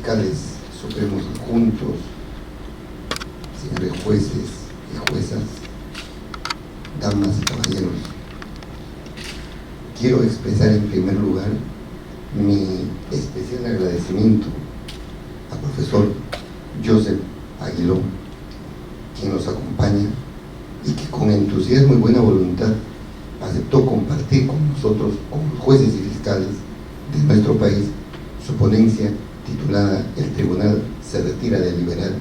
fiscales supremos adjuntos, señores jueces y juezas, damas y caballeros, quiero expresar en primer lugar mi especial agradecimiento al profesor Joseph Aguiló, quien nos acompaña y que con entusiasmo y buena voluntad aceptó compartir con nosotros, con los jueces y fiscales de nuestro país, su ponencia titulada "El Tribunal se retira de liberal,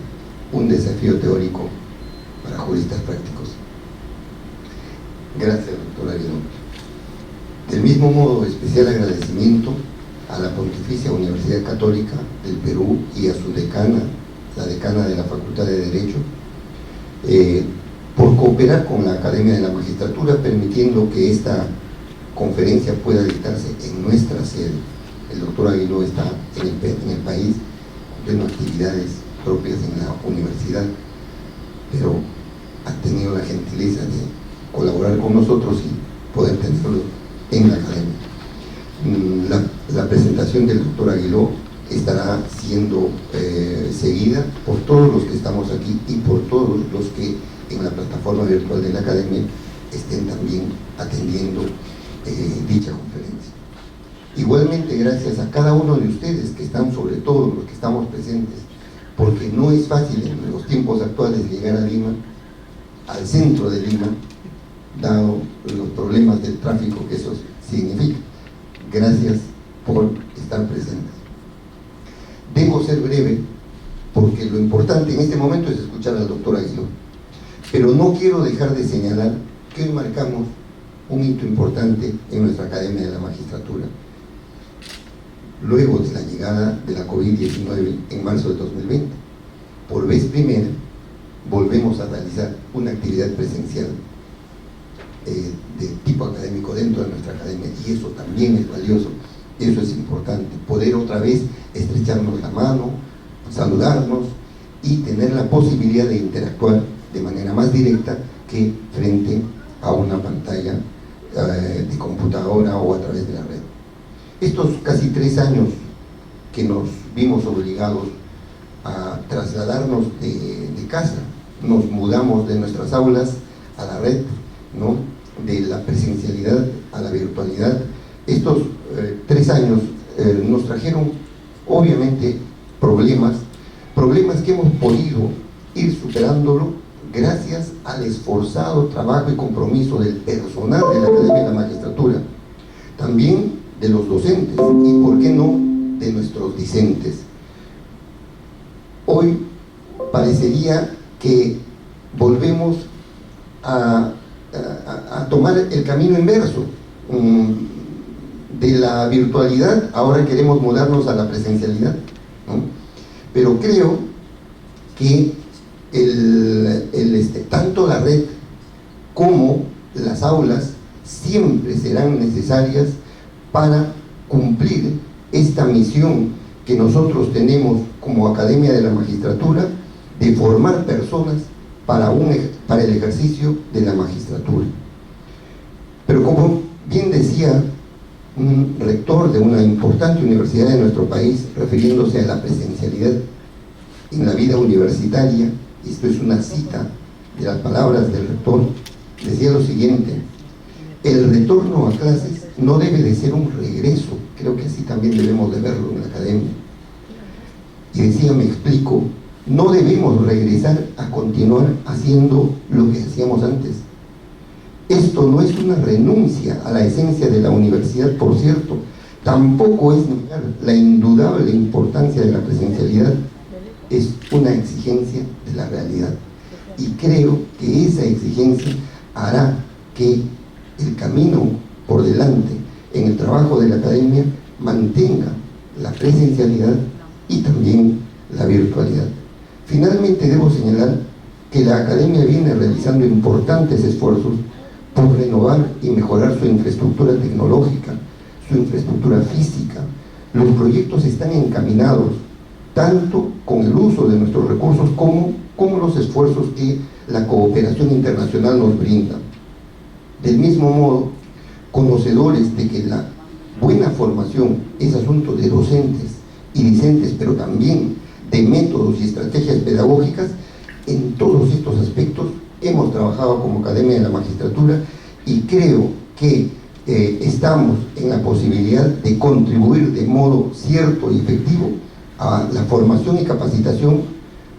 un desafío teórico para juristas prácticos". Gracias, doctor Aguiló. Del mismo modo, especial agradecimiento a la Pontificia Universidad Católica del Perú y a su decana, la decana de la Facultad de Derecho, por cooperar con la Academia de la Magistratura, permitiendo que esta conferencia pueda dictarse en nuestra sede. El doctor Aguiló está en el país cumpliendo actividades propias en la universidad, pero ha tenido la gentileza de colaborar con nosotros y poder tenerlo en la academia. La presentación del doctor Aguiló estará siendo seguida por todos los que estamos aquí y por todos los que en la plataforma virtual de la academia estén también atendiendo dicha conferencia. Igualmente, gracias a cada uno de ustedes que están, sobre todo los que estamos presentes, porque no es fácil en los tiempos actuales llegar a Lima, al centro de Lima, dado los problemas del tráfico que eso significa. Gracias por estar presentes. Debo ser breve, porque lo importante en este momento es escuchar al doctor Aguiló, pero no quiero dejar de señalar que hoy marcamos un hito importante en nuestra Academia de la Magistratura. Luego de la llegada de la COVID-19 en marzo de 2020, por vez primera, volvemos a realizar una actividad presencial de tipo académico dentro de nuestra academia, y eso también es valioso, eso es importante, poder otra vez estrecharnos la mano, saludarnos y tener la posibilidad de interactuar de manera más directa que frente a una pantalla de computadora o a través de la red. Estos casi 3 años que nos vimos obligados a trasladarnos de casa, nos mudamos de nuestras aulas a la red, ¿no?, de la presencialidad a la virtualidad. Estos 3 años nos trajeron obviamente problemas que hemos podido ir superándolo gracias al esforzado trabajo y compromiso del personal de la Academia de la Magistratura, también de los docentes y, por qué no, de nuestros discentes. Hoy parecería que volvemos a tomar el camino inverso. De la virtualidad ahora queremos mudarnos a la presencialidad, ¿no? Pero creo que tanto la red como las aulas siempre serán necesarias para cumplir esta misión que nosotros tenemos como Academia de la Magistratura, de formar personas para el ejercicio de la magistratura. Pero como bien decía un rector de una importante universidad de nuestro país, refiriéndose a la presencialidad en la vida universitaria, y esto es una cita de las palabras del rector, decía lo siguiente: el retorno a clases no debe de ser un regreso, creo que así también debemos de verlo en la academia. Y decía, me explico, no debemos regresar a continuar haciendo lo que hacíamos antes. Esto no es una renuncia a la esencia de la universidad, por cierto, tampoco es negar la indudable importancia de la presencialidad, es una exigencia de la realidad. Y creo que esa exigencia hará que el camino por delante en el trabajo de la academia mantenga la presencialidad y también la virtualidad. Finalmente, debo señalar que la academia viene realizando importantes esfuerzos por renovar y mejorar su infraestructura tecnológica, su infraestructura física. Los proyectos están encaminados tanto con el uso de nuestros recursos como los esfuerzos que la cooperación internacional nos brinda. Del mismo modo, conocedores de que la buena formación es asunto de docentes y discentes, pero también de métodos y estrategias pedagógicas. En todos estos aspectos hemos trabajado como Academia de la Magistratura y creo que estamos en la posibilidad de contribuir de modo cierto y efectivo a la formación y capacitación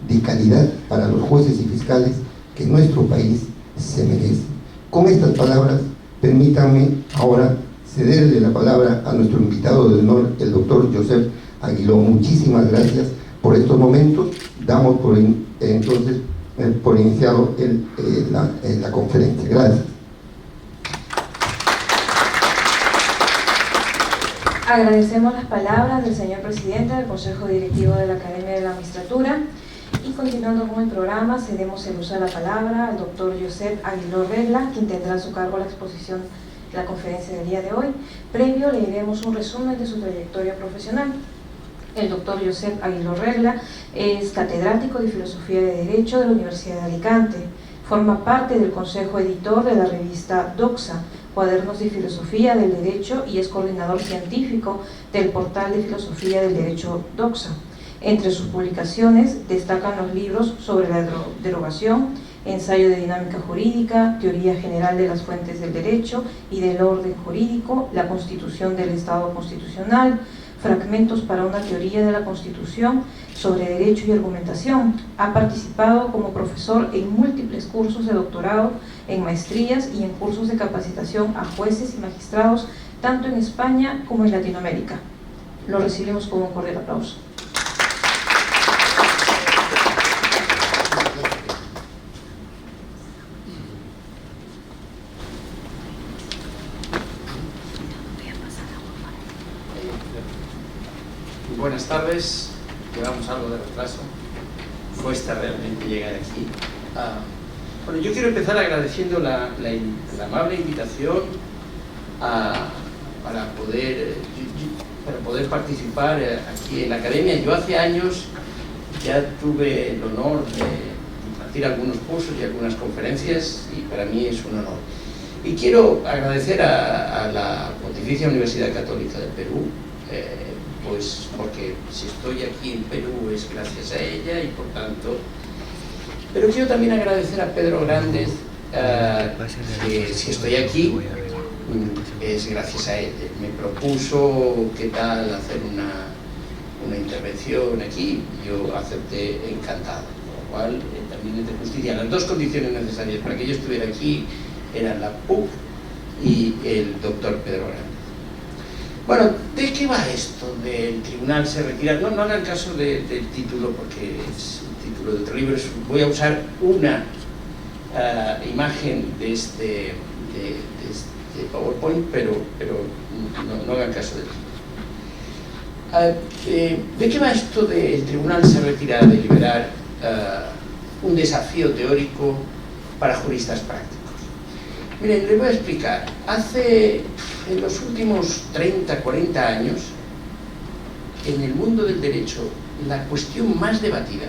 de calidad para los jueces y fiscales que nuestro país se merece. Con estas palabras, permítanme ahora cederle la palabra a nuestro invitado de honor, el doctor Joseph Aguiló. Muchísimas gracias por estos momentos. Damos por iniciado la conferencia. Gracias. Agradecemos las palabras del señor presidente del Consejo Directivo de la Academia de la Magistratura y, continuando con el programa, cedemos el uso de la palabra al doctor Joseph Aguiló Regla, quien tendrá a su cargo la exposición de la conferencia del día de hoy. Previo leeremos un resumen de su trayectoria profesional. El doctor Joseph Aguiló Regla es catedrático de Filosofía de Derecho de la Universidad de Alicante. Forma parte del consejo editor de la revista Doxa, Cuadernos de Filosofía del Derecho, y es coordinador científico del portal de Filosofía del Derecho Doxa. Entre sus publicaciones destacan los libros sobre la derogación, Ensayo de dinámica jurídica, Teoría general de las fuentes del derecho y del orden jurídico, La Constitución del Estado constitucional, Fragmentos para una teoría de la Constitución, sobre derecho y argumentación. Ha participado como profesor en múltiples cursos de doctorado, en maestrías y en cursos de capacitación a jueces y magistrados, tanto en España como en Latinoamérica. Lo recibimos con un cordial aplauso. Buenas tardes, llevamos algo de retraso, cuesta realmente llegar aquí. Bueno, yo quiero empezar agradeciendo la amable invitación para poder participar aquí en la Academia. Yo hace años ya tuve el honor de impartir algunos cursos y algunas conferencias y para mí es un honor. Y quiero agradecer a la Pontificia Universidad Católica del Perú, pues porque si estoy aquí en Perú es gracias a ella y por tanto... Pero quiero también agradecer a Pedro Grandes, que si estoy aquí es gracias a él. Me propuso qué tal hacer una intervención aquí, yo acepté encantado, con lo cual también es de justicia. Las dos condiciones necesarias para que yo estuviera aquí eran la PUC y el doctor Pedro Grandes. Bueno, ¿de qué va esto del tribunal se retira? No en el caso del título, porque es un título de otro libro. Voy a usar una imagen de este PowerPoint, pero no hagan caso del título. ¿De qué va esto del tribunal se retira a deliberar? Un desafío teórico para juristas prácticos. Miren, les voy a explicar. En los últimos 30, 40 años, en el mundo del derecho, la cuestión más debatida,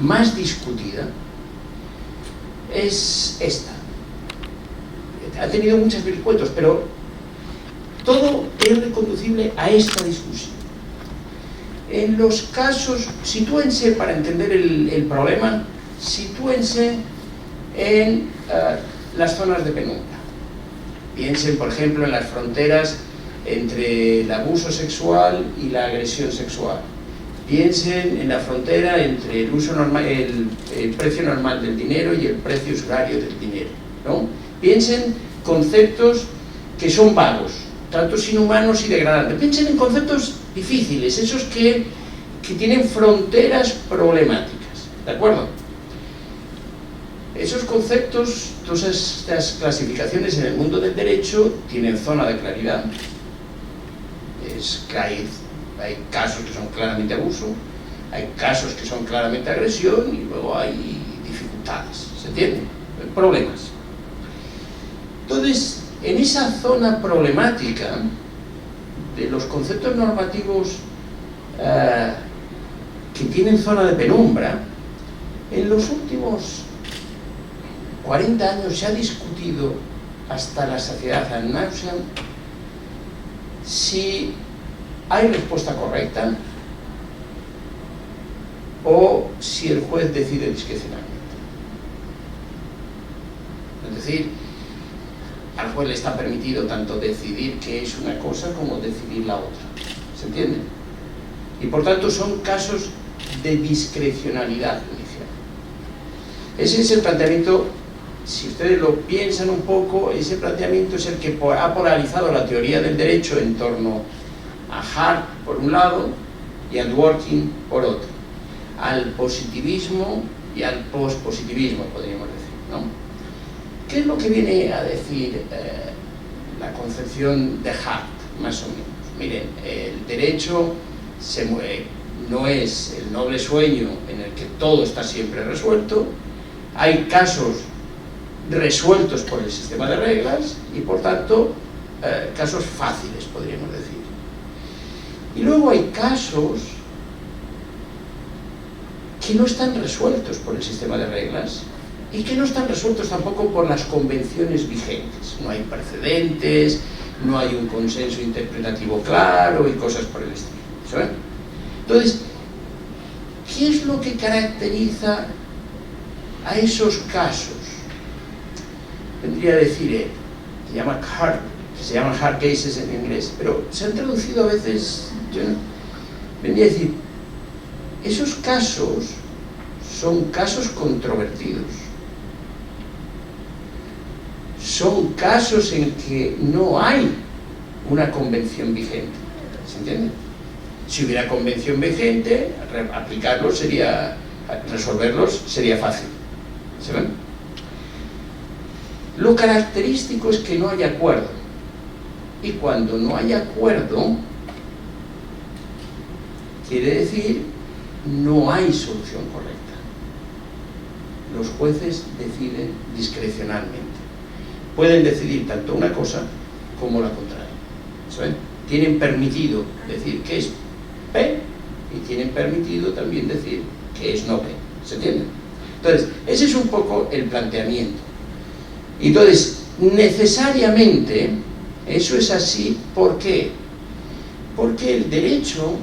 más discutida, es esta. Ha tenido muchos vericuetos, pero todo es reconducible a esta discusión. En los casos, sitúense, para entender el problema, sitúense en las zonas de penumbra. Piensen, por ejemplo, en las fronteras entre el abuso sexual y la agresión sexual. Piensen en la frontera entre el precio normal del dinero y el precio usurario del dinero, ¿no? Piensen conceptos que son vagos, tratos inhumanos y degradantes. Piensen en conceptos difíciles, esos que tienen fronteras problemáticas, ¿de acuerdo? Esos conceptos, todas estas clasificaciones en el mundo del derecho tienen zona de claridad. Hay casos que son claramente abuso, hay casos que son claramente agresión y luego hay dificultades, ¿se entiende? Problemas. Entonces, en esa zona problemática de los conceptos normativos que tienen zona de penumbra, en los últimos 40 años se ha discutido hasta la saciedad ad nauseam si ¿hay respuesta correcta? O si el juez decide discrecionalmente. Es decir, al juez le está permitido tanto decidir qué es una cosa como decidir la otra. ¿Se entiende? Y por tanto son casos de discrecionalidad judicial. Ese es el planteamiento, si ustedes lo piensan un poco, ese planteamiento es el que ha polarizado la teoría del derecho en torno a Hart por un lado y a Dworkin por otro, al positivismo y al pospositivismo, podríamos decir, ¿no? ¿Qué es lo que viene a decir la concepción de Hart, más o menos? Miren, el derecho no es el noble sueño en el que todo está siempre resuelto, hay casos resueltos por el sistema de reglas y por tanto casos fáciles, podríamos decir. Y luego hay casos que no están resueltos por el sistema de reglas y que no están resueltos tampoco por las convenciones vigentes. No hay precedentes, no hay un consenso interpretativo claro y cosas por el estilo. ¿Saben? Entonces, ¿qué es lo que caracteriza a esos casos? Vendría a decir, se llaman hard cases en inglés, pero se han traducido a veces, vendría a decir, esos casos son casos controvertidos. Son casos en que no hay una convención vigente. ¿Se entiende? Si hubiera convención vigente, resolverlos sería fácil. ¿Se ven? Lo característico es que no hay acuerdo. Y cuando no hay acuerdo, quiere decir no hay solución correcta. Los jueces deciden discrecionalmente. Pueden decidir tanto una cosa como la contraria. ¿Saben? Tienen permitido decir que es P y tienen permitido también decir que es no P. ¿Se entiende? Entonces, ese es un poco el planteamiento. Entonces, necesariamente, eso es así. ¿Por qué? Porque el derecho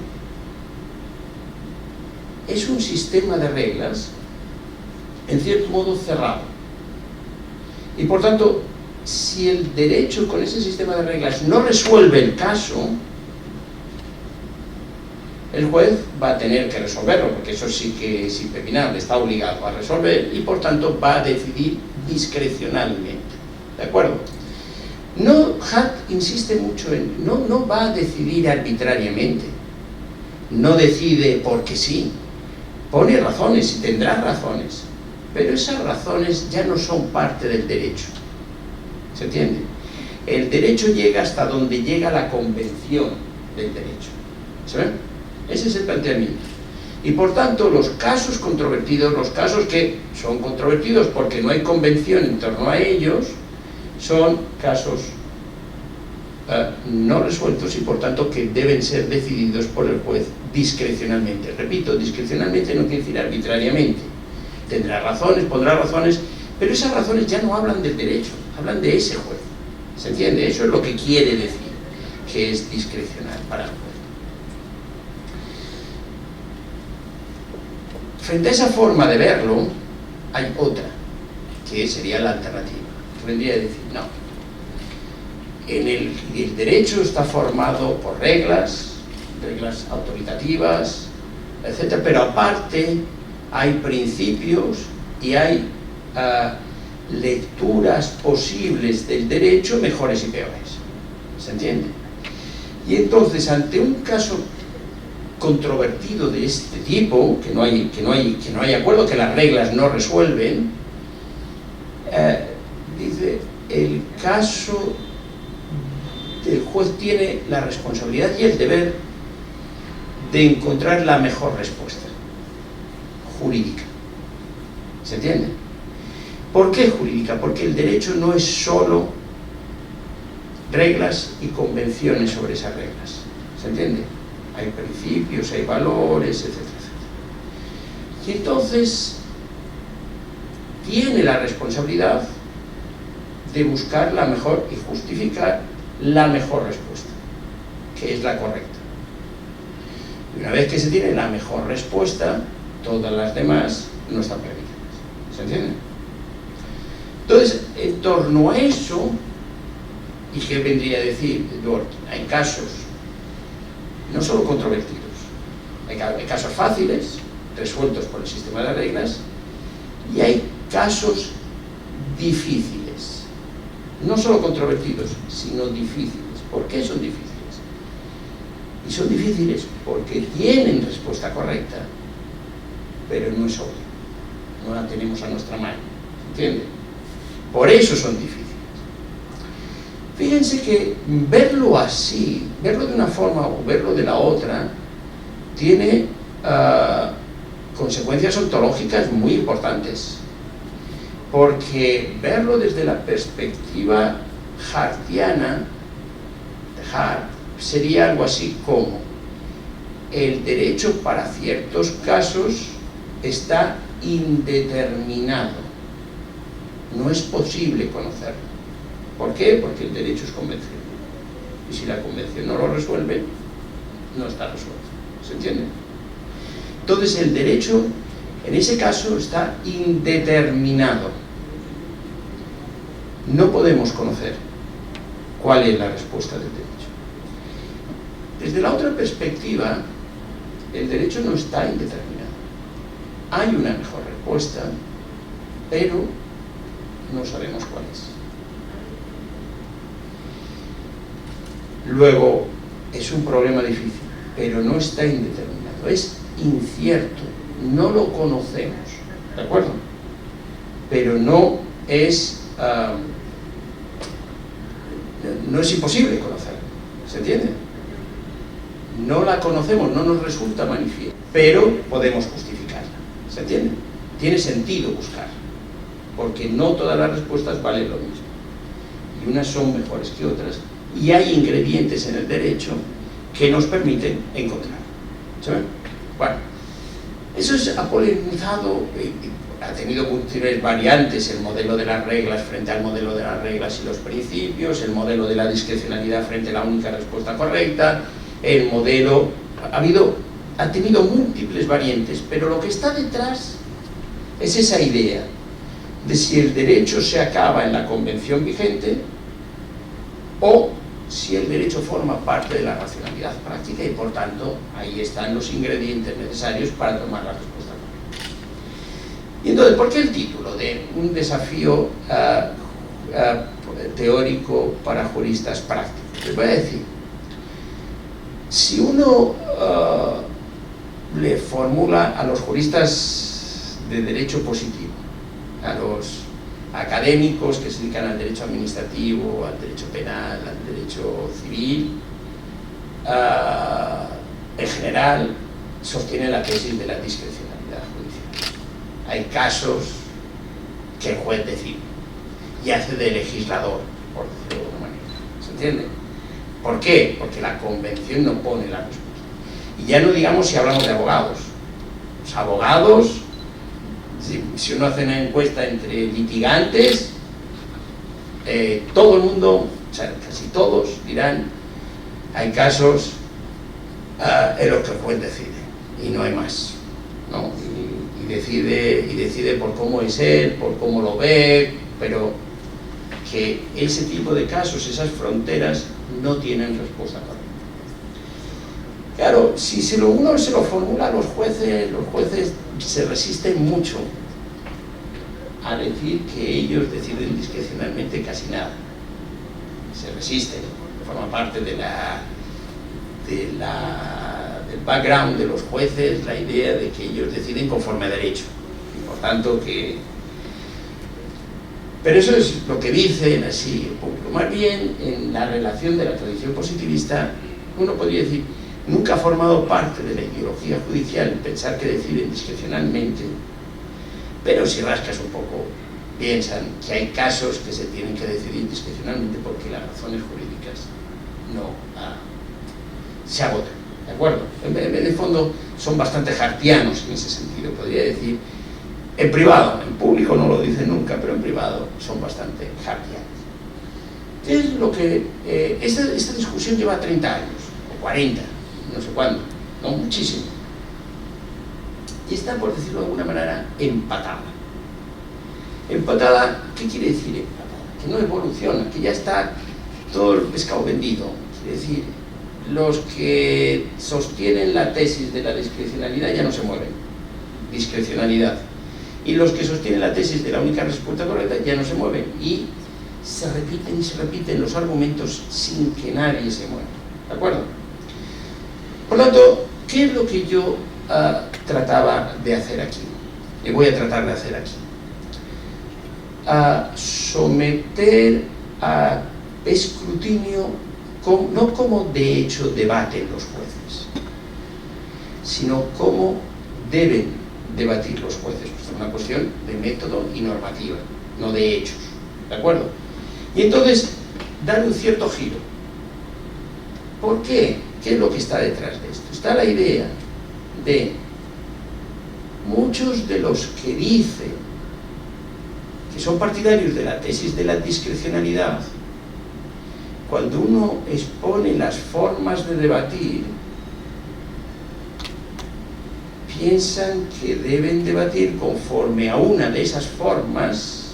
es un sistema de reglas, en cierto modo cerrado. Y por tanto, si el derecho con ese sistema de reglas no resuelve el caso, el juez va a tener que resolverlo, porque eso sí que es impepinable, está obligado a resolver y por tanto va a decidir discrecionalmente. ¿De acuerdo? Hart insiste mucho en, no va a decidir arbitrariamente, no decide porque sí, pone razones y tendrá razones, pero esas razones ya no son parte del derecho. ¿Se entiende? El derecho llega hasta donde llega la convención del derecho. ¿Se ven? Ese es el planteamiento. Y por tanto, los casos controvertidos, los casos que son controvertidos porque no hay convención en torno a ellos, son casos no resueltos y por tanto que deben ser decididos por el juez discrecionalmente. Repito, discrecionalmente no quiere decir arbitrariamente. Tendrá razones, pondrá razones, pero esas razones ya no hablan del derecho, hablan de ese juez. ¿Se entiende? Eso es lo que quiere decir, que es discrecional para el juez. Frente a esa forma de verlo, hay otra, que sería la alternativa, que vendría a decir, no. El derecho está formado por reglas autoritativas, etc. Pero aparte hay principios y hay lecturas posibles del derecho mejores y peores. ¿Se entiende? Y entonces, ante un caso controvertido de este tipo, que no hay acuerdo, que las reglas no resuelven, dice, el caso del juez tiene la responsabilidad y el deber de encontrar la mejor respuesta jurídica. ¿Se entiende? ¿Por qué jurídica? Porque el derecho no es solo reglas y convenciones sobre esas reglas. ¿Se entiende? Hay principios, hay valores, etc. Y entonces tiene la responsabilidad de buscar la mejor y justificar la mejor respuesta, que es la correcta. Y una vez que se tiene la mejor respuesta, todas las demás no están permitidas. ¿Se entiende? Entonces, en torno a eso, ¿y qué vendría a decir, Eduardo? Hay casos no solo controvertidos, hay casos fáciles, resueltos por el sistema de reglas, y hay casos difíciles, no solo controvertidos, sino difíciles. ¿Por qué son difíciles? Y son difíciles porque tienen respuesta correcta, pero no es obvio, no la tenemos a nuestra mano, ¿entiende? Por eso son difíciles. Fíjense que verlo así, verlo de una forma o verlo de la otra, tiene consecuencias ontológicas muy importantes, porque verlo desde la perspectiva hartiana, de Hart, sería algo así como: el derecho para ciertos casos está indeterminado, no es posible conocerlo. ¿Por qué? Porque el derecho es convención, y si la convención no lo resuelve, no está resuelto. ¿Se entiende? Entonces el derecho, en ese caso, está indeterminado. No podemos conocer cuál es la respuesta del derecho. Desde la otra perspectiva, el derecho no está indeterminado. Hay una mejor respuesta, pero no sabemos cuál es. Luego, es un problema difícil, pero no está indeterminado, es incierto, no lo conocemos, ¿de acuerdo? Pero no es imposible conocerlo, ¿se entiende? No la conocemos, no nos resulta manifiesta, pero podemos justificarla, ¿se entiende? Tiene sentido buscar, porque no todas las respuestas valen lo mismo, y unas son mejores que otras, y hay ingredientes en el derecho que nos permiten encontrar. ¿Saben? Bueno, eso ha polemizado, ha tenido múltiples variantes: el modelo de las reglas frente al modelo de las reglas y los principios, el modelo de la discrecionalidad frente a la única respuesta correcta, el modelo... Ha tenido múltiples variantes, pero lo que está detrás es esa idea de si el derecho se acaba en la convención vigente o si el derecho forma parte de la racionalidad práctica, y por tanto ahí están los ingredientes necesarios para tomar la respuesta correcta. Y entonces, ¿por qué el título de un desafío teórico para juristas prácticos? Les voy a decir, si uno le formula a los juristas de derecho positivo, a los académicos que se dedican al derecho administrativo, al derecho penal, al derecho civil, en general sostienen la tesis de la discrecionalidad judicial. Hay casos que el juez decide y hace de legislador, por decirlo de alguna manera. ¿Se entiende? ¿Por qué? Porque la convención no pone la respuesta. Y ya no digamos si hablamos de abogados. Los abogados, si uno hace una encuesta entre litigantes, todo el mundo, o sea, casi todos dirán: hay casos en los que el juez decide y no hay más, ¿no? Y decide por cómo es él, por cómo lo ve, pero que ese tipo de casos, esas fronteras, no tienen respuesta correcta. Claro, si uno se lo formula a los jueces se resisten mucho a decir que ellos deciden discrecionalmente casi nada. Se resisten, forma parte del background de los jueces la idea de que ellos deciden conforme a derecho, y por tanto que... Pero eso es lo que dicen así el público. Más bien, en la relación de la tradición positivista, uno podría decir: nunca ha formado parte de la ideología judicial pensar que deciden discrecionalmente, pero si rascas un poco, piensan que hay casos que se tienen que decidir discrecionalmente porque las razones jurídicas no se agotan, ¿de acuerdo? En el fondo son bastante hartianos en ese sentido, podría decir. En privado, en público no lo dicen nunca, pero en privado son bastante hartianos. ¿Qué es lo que... esta discusión lleva 30 años, o 40, no sé cuándo. ¿no? Muchísimo. Y está, por decirlo de alguna manera, empatada. ¿Empatada? ¿Qué quiere decir empatada? Que no evoluciona, que ya está todo el pescado vendido. Quiere decir, los que sostienen la tesis de la discrecionalidad ya no se mueven. Discrecionalidad. Y los que sostienen la tesis de la única respuesta correcta ya no se mueven. Y se repiten los argumentos sin que nadie se mueva. ¿De acuerdo? Por lo tanto, ¿qué es lo que yo trataba de hacer aquí? Y voy a tratar de hacer aquí. Someter a escrutinio, no como de hecho debaten los jueces, sino cómo deben debatir los jueces. Pues es una cuestión de método y normativa, no de hechos. ¿De acuerdo? Y entonces, dar un cierto giro. ¿Por qué? ¿Qué es lo que está detrás de esto? Está la idea de muchos de los que dicen que son partidarios de la tesis de la discrecionalidad. Cuando uno expone las formas de debatir, piensan que deben debatir conforme a una de esas formas,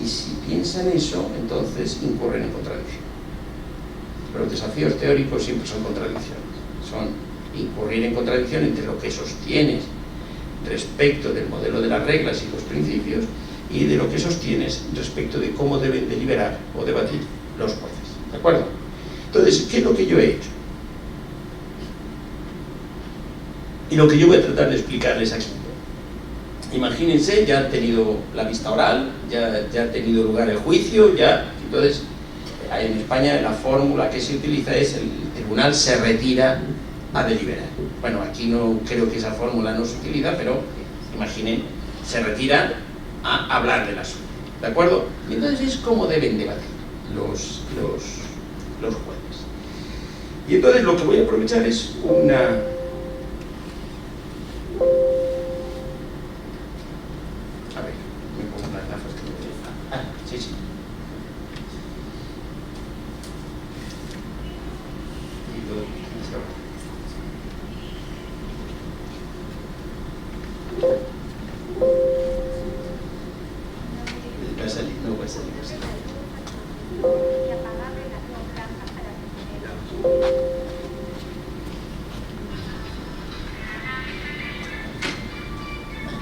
y si piensan eso, entonces incurren en contradicción. Los desafíos teóricos siempre son contradicciones. Son incurrir en contradicción entre lo que sostienes respecto del modelo de las reglas y los principios y de lo que sostienes respecto de cómo deben deliberar o debatir los jueces. ¿De acuerdo? Entonces, ¿qué es lo que yo he hecho? Y lo que yo voy a tratar de explicarles aquí. Imagínense, ya han tenido la vista oral, ya ha tenido lugar el juicio, entonces en España la fórmula que se utiliza es el tribunal se retira a deliberar. Bueno, aquí no creo que esa fórmula no se utiliza, pero imaginen, se retira a hablar del asunto. ¿De acuerdo? Y entonces es como deben debatir los jueces. Y entonces lo que voy a aprovechar es una...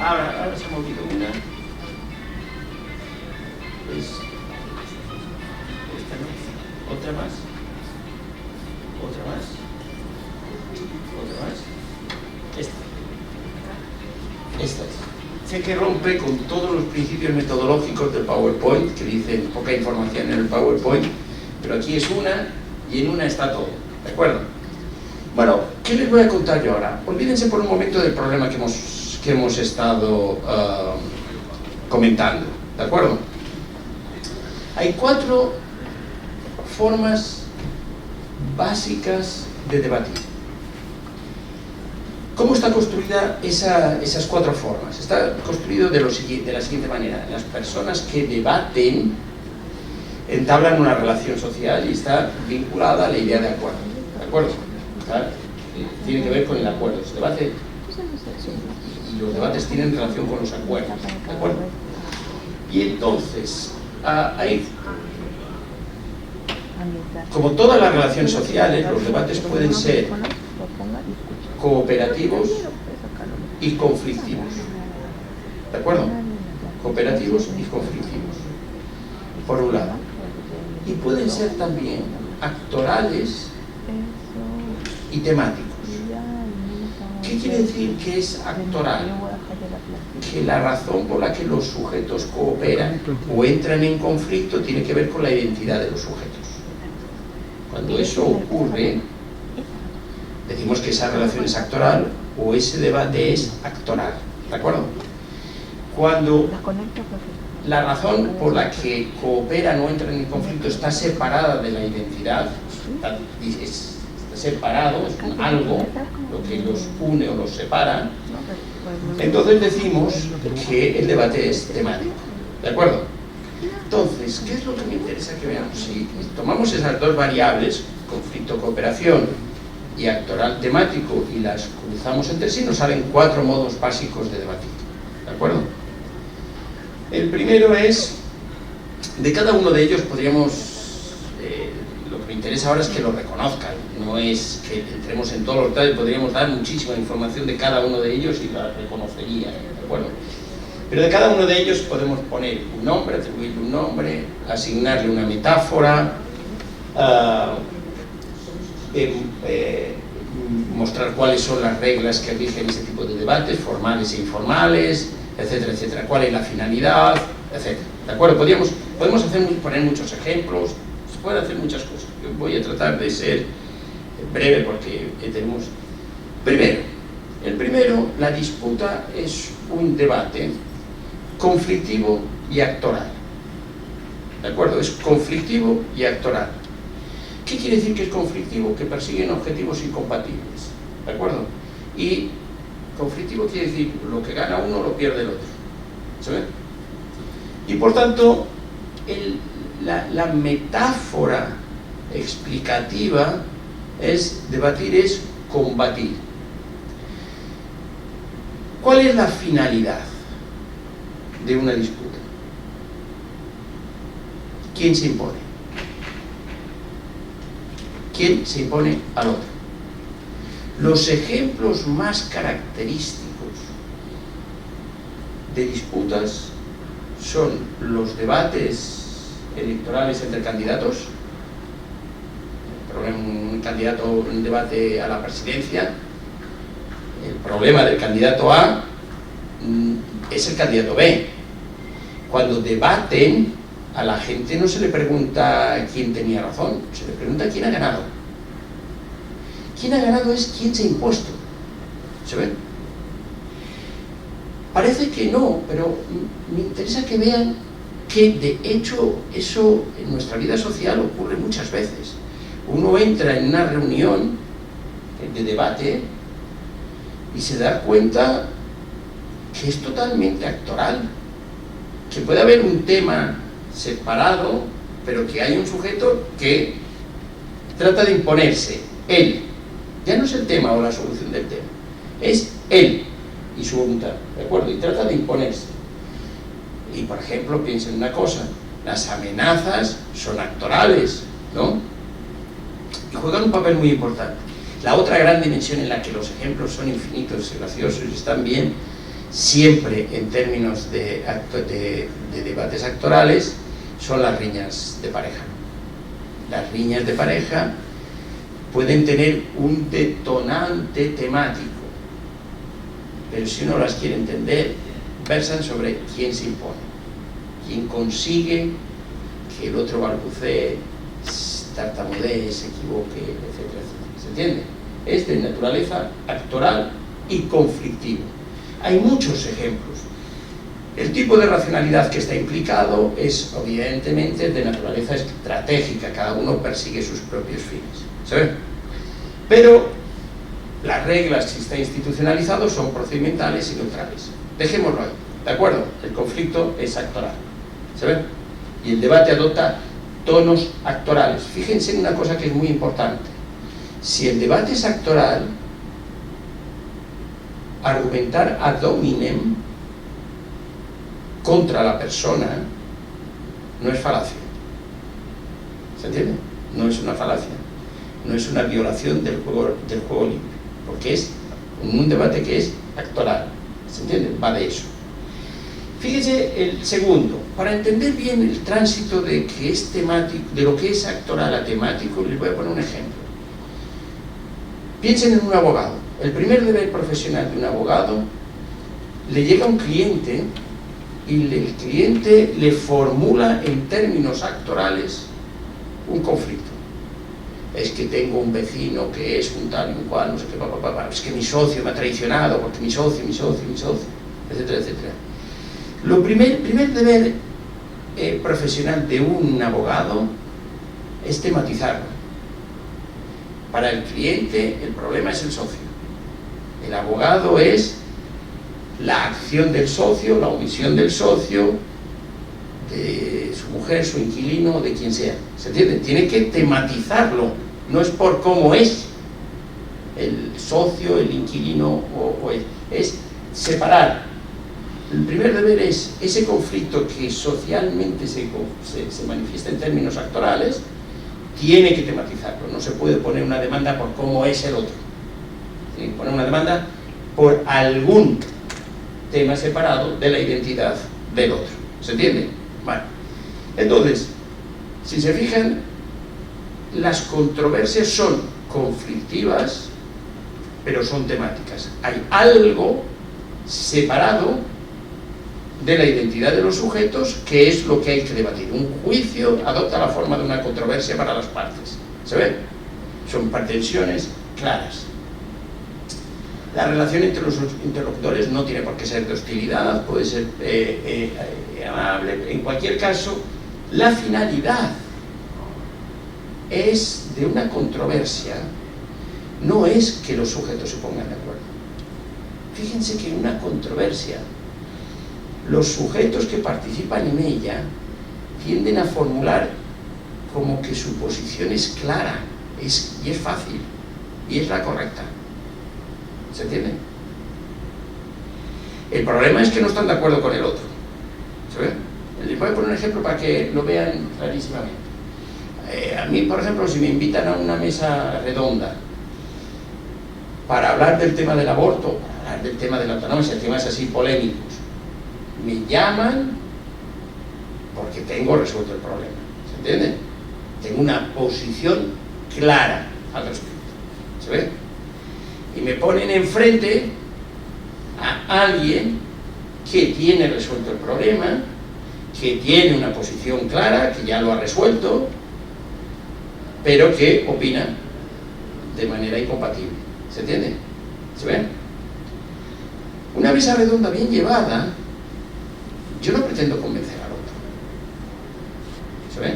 Ahora se ha movido una. Pues, esta no. Otra más. Otra más. Otra más. Esta es. Sé que rompe con todos los principios metodológicos del PowerPoint, que dicen poca información en el PowerPoint, pero aquí es una y en una está todo. ¿De acuerdo? Bueno, ¿qué les voy a contar yo ahora? Olvídense por un momento del problema que hemos estado comentando, ¿de acuerdo? Hay 4 formas básicas de debatir. ¿Cómo está construida esas 4 formas? Está construido de la siguiente manera. Las personas que debaten entablan una relación social y está vinculada a la idea de acuerdo. ¿De acuerdo? Tiene que ver con el acuerdo. Se debate, y los debates tienen relación con los acuerdos. ¿De acuerdo? Y entonces, como todas las relaciones sociales, los debates pueden ser cooperativos y conflictivos. ¿De acuerdo? Cooperativos y conflictivos, por un lado. Y pueden ser también actorales y temáticos. ¿Qué quiere decir que es actoral? Que la razón por la que los sujetos cooperan o entran en conflicto tiene que ver con la identidad de los sujetos. Cuando eso ocurre, decimos que esa relación es actoral o ese debate es actoral. ¿De acuerdo? Cuando la razón por la que cooperan o entran en conflicto está separada de la identidad, está separado, es algo lo que los une o los separa, entonces decimos que el debate es temático. ¿De acuerdo? Entonces, ¿qué es lo que me interesa que veamos? Si tomamos esas 2 variables, conflicto-cooperación, y actoral temático y las cruzamos entre sí, nos salen 4 modos básicos de debatir. ¿De acuerdo? El primero es, de cada uno de ellos podríamos, lo que me interesa ahora es que lo reconozcan, no es que entremos en todos los detalles, podríamos dar muchísima información de cada uno de ellos y la reconocería, ¿de acuerdo? Pero de cada uno de ellos podemos poner un nombre, atribuirle un nombre, asignarle una metáfora, mostrar cuáles son las reglas que rigen ese tipo de debates, formales e informales, etcétera, etcétera, cuál es la finalidad, etcétera. ¿De acuerdo? Podemos poner muchos ejemplos, se pueden hacer muchas cosas. Yo voy a tratar de ser breve porque tenemos... Primero, la disputa es un debate conflictivo y actoral. ¿De acuerdo? Es conflictivo y actoral. ¿Qué quiere decir que es conflictivo? Que persiguen objetivos incompatibles. ¿De acuerdo? Y conflictivo quiere decir lo que gana uno lo pierde el otro. ¿Sabes? Y por tanto, la metáfora explicativa es debatir, es combatir. ¿Cuál es la finalidad de una disputa? ¿Quién se impone? ¿Quién se impone al otro? Los ejemplos más característicos de disputas son los debates electorales entre candidatos. Un debate a la presidencia, el problema del candidato A es el candidato B. Cuando debaten, a la gente no se le pregunta quién tenía razón, se le pregunta quién ha ganado. Quién ha ganado es quién se ha impuesto. ¿Se ven? Parece que no, pero me interesa que vean que de hecho eso en nuestra vida social ocurre muchas veces. Uno entra en una reunión de debate y se da cuenta que es totalmente actoral, que puede haber un tema separado, pero que hay un sujeto que trata de imponerse, él. Ya no es el tema o la solución del tema, es él y su voluntad, ¿de acuerdo? Y trata de imponerse. Y por ejemplo, piensen una cosa, las amenazas son actorales, ¿no? Y juegan un papel muy importante. La otra gran dimensión en la que los ejemplos son infinitos y graciosos y están bien, siempre en términos de debates actorales, son las riñas de pareja. Las riñas de pareja pueden tener un detonante temático, pero si uno las quiere entender, versan sobre quién se impone, quién consigue que el otro balbucee, tartamudee, se equivoque, etcétera, etcétera. ¿Se entiende? Es de naturaleza actoral y conflictivo. Hay muchos ejemplos. El tipo de racionalidad que está implicado es evidentemente de naturaleza estratégica, cada uno persigue sus propios fines. ¿Se ve? Pero las reglas, si está institucionalizado, son procedimentales y neutrales. Dejémoslo ahí, ¿de acuerdo? El conflicto es actoral. ¿Se ve? Y el debate adopta tonos actorales. Fíjense en una cosa que es muy importante. Si el debate es actoral, argumentar ad hominem contra la persona no es falacia. ¿Se entiende? No es una falacia. No es una violación del juego libre. Porque es un debate que es actoral. ¿Se entiende? Va de eso. Fíjense el segundo. Para entender bien el tránsito de que es temático, de lo que es actoral a temático, les voy a poner un ejemplo. Piensen en un abogado. El primer deber profesional de un abogado, le llega un cliente y el cliente le formula en términos actorales un conflicto. Es que tengo un vecino que es un tal y un cual, no sé qué, es que mi socio me ha traicionado, porque mi socio, etcétera, etcétera. Lo primer deber profesional de un abogado es tematizarlo. Para el cliente el problema es el socio. El abogado es la acción del socio, la omisión del socio, de su mujer, su inquilino, de quien sea. ¿Se entiende? Tiene que tematizarlo, no es por cómo es, el socio, el inquilino es separar. El primer deber es ese conflicto que socialmente se manifiesta en términos actorales, tiene que tematizarlo. No se puede poner una demanda por cómo es el otro. ¿Sí? Poner una demanda por algún tema separado de la identidad del otro. ¿Se entiende? Vale. Entonces, si se fijan, las controversias son conflictivas, pero son temáticas. Hay algo separado de la identidad de los sujetos que es lo que hay que debatir. Un juicio adopta la forma de una controversia para las partes. ¿Se ve? Son pretensiones claras. La relación entre los interlocutores no tiene por qué ser de hostilidad, puede ser amable. En cualquier caso, la finalidad es de una controversia, no es que los sujetos se pongan de acuerdo. Fíjense que en una controversia, los sujetos que participan en ella tienden a formular como que su posición es clara, y es fácil, y es la correcta. ¿Se entiende? El problema es que no están de acuerdo con el otro. ¿Se ve? Les voy a poner un ejemplo para que lo vean clarísimamente. A mí, por ejemplo, si me invitan a una mesa redonda para hablar del tema del aborto, para hablar del tema de la eutanasia, temas así polémicos, me llaman porque tengo resuelto el problema. ¿Se entiende? Tengo una posición clara al respecto. ¿Se ve? Y me ponen enfrente a alguien que tiene resuelto el problema, que tiene una posición clara, que ya lo ha resuelto, pero que opina de manera incompatible. ¿Se entiende? ¿Se ve? Una mesa redonda bien llevada, yo no pretendo convencer al otro. ¿Se ve?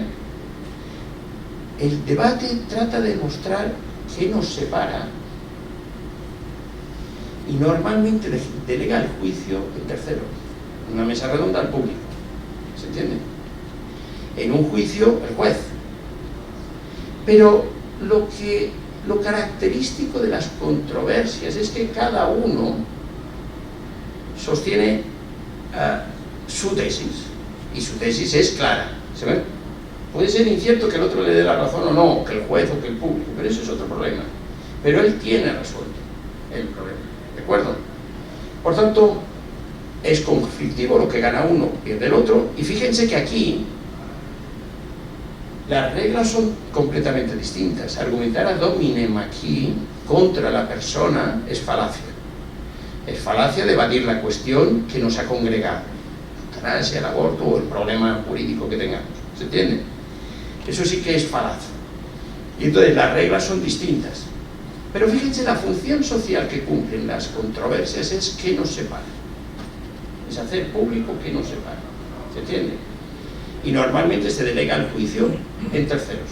El debate trata de mostrar qué nos separa y normalmente delega el juicio el tercero. En una mesa redonda al público. ¿Se entiende? En un juicio el juez. Pero lo característico de las controversias es que cada uno sostiene su tesis, y su tesis es clara. ¿Se ve? Puede ser incierto que el otro le dé la razón o no, que el juez o que el público, pero eso es otro problema. Pero él tiene resuelto el problema. ¿De acuerdo? Por tanto, es conflictivo, lo que gana uno pierde el otro, y fíjense que aquí las reglas son completamente distintas. Argumentar ad hominem aquí contra la persona es falacia. Es falacia debatir la cuestión que nos ha congregado, la eutanasia, el aborto o el problema jurídico que tengamos. ¿Se entiende? Eso sí que es falacia. Y entonces las reglas son distintas. Pero fíjense, la función social que cumplen las controversias es que nos separa. Es hacer público que nos separa. ¿Se entiende? Y normalmente se delega el juicio en terceros.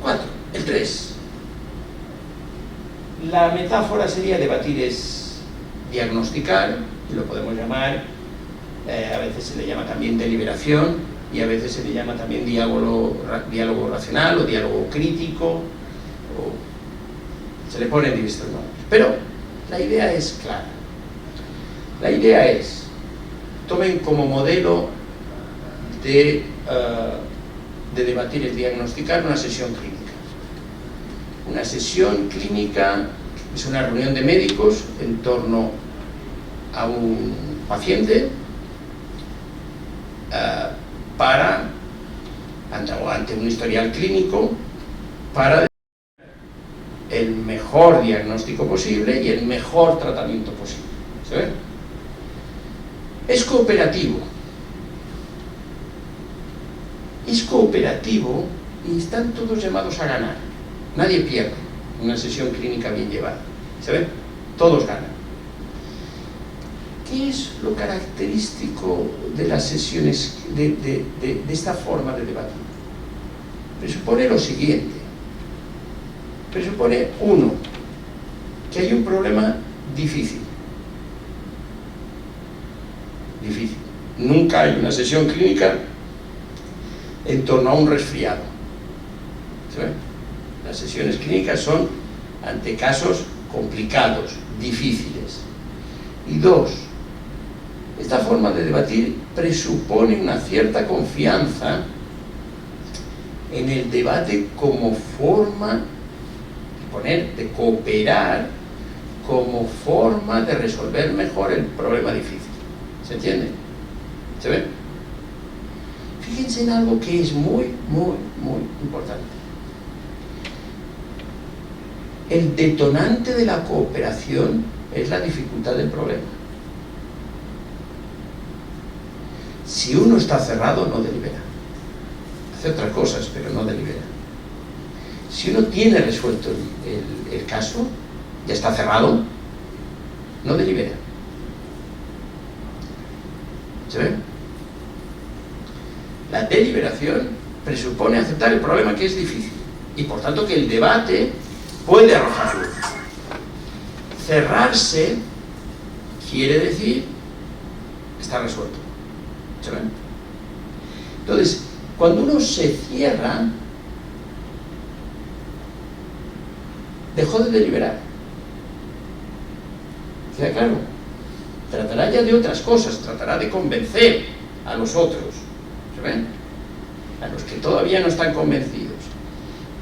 4. El 3. La metáfora sería debatir es diagnosticar, y lo podemos llamar, a veces se le llama también deliberación, y a veces se le llama también diálogo racional o diálogo crítico, o se le ponen diversos nombres. Pero la idea es clara. La idea es, tomen como modelo de debatir es diagnosticar una sesión clínica. Una sesión clínica es una reunión de médicos en torno a un paciente ante un historial clínico para el mejor diagnóstico posible y el mejor tratamiento posible. ¿Se ve? Es cooperativo. Es cooperativo y están todos llamados a ganar. Nadie pierde una sesión clínica bien llevada. ¿Se ve? Todos ganan. ¿Qué es lo característico de las sesiones, de esta forma de debatir? Presupone lo siguiente. Presupone, uno, que hay un problema difícil. Difícil. Nunca hay una sesión clínica en torno a un resfriado. ¿Se ve? Las sesiones clínicas son ante casos complicados, difíciles. Y dos, esta forma de debatir presupone una cierta confianza en el debate como forma de cooperar, como forma de resolver mejor el problema difícil. ¿Se entiende? ¿Se ve? Fíjense en algo que es muy, muy, muy importante. El detonante de la cooperación es la dificultad del problema. Si uno está cerrado, no delibera. Hace otras cosas, pero no delibera. Si uno tiene resuelto el caso, ya está cerrado, no delibera. ¿Se ve? La deliberación presupone aceptar el problema que es difícil y por tanto que el debate puede arrojar luz. Cerrarse quiere decir está resuelto. ¿Se ve? Entonces, cuando uno se cierra, dejó de deliberar. ¿Queda claro? Tratará ya de otras cosas, tratará de convencer a los otros, ¿se ven? A los que todavía no están convencidos.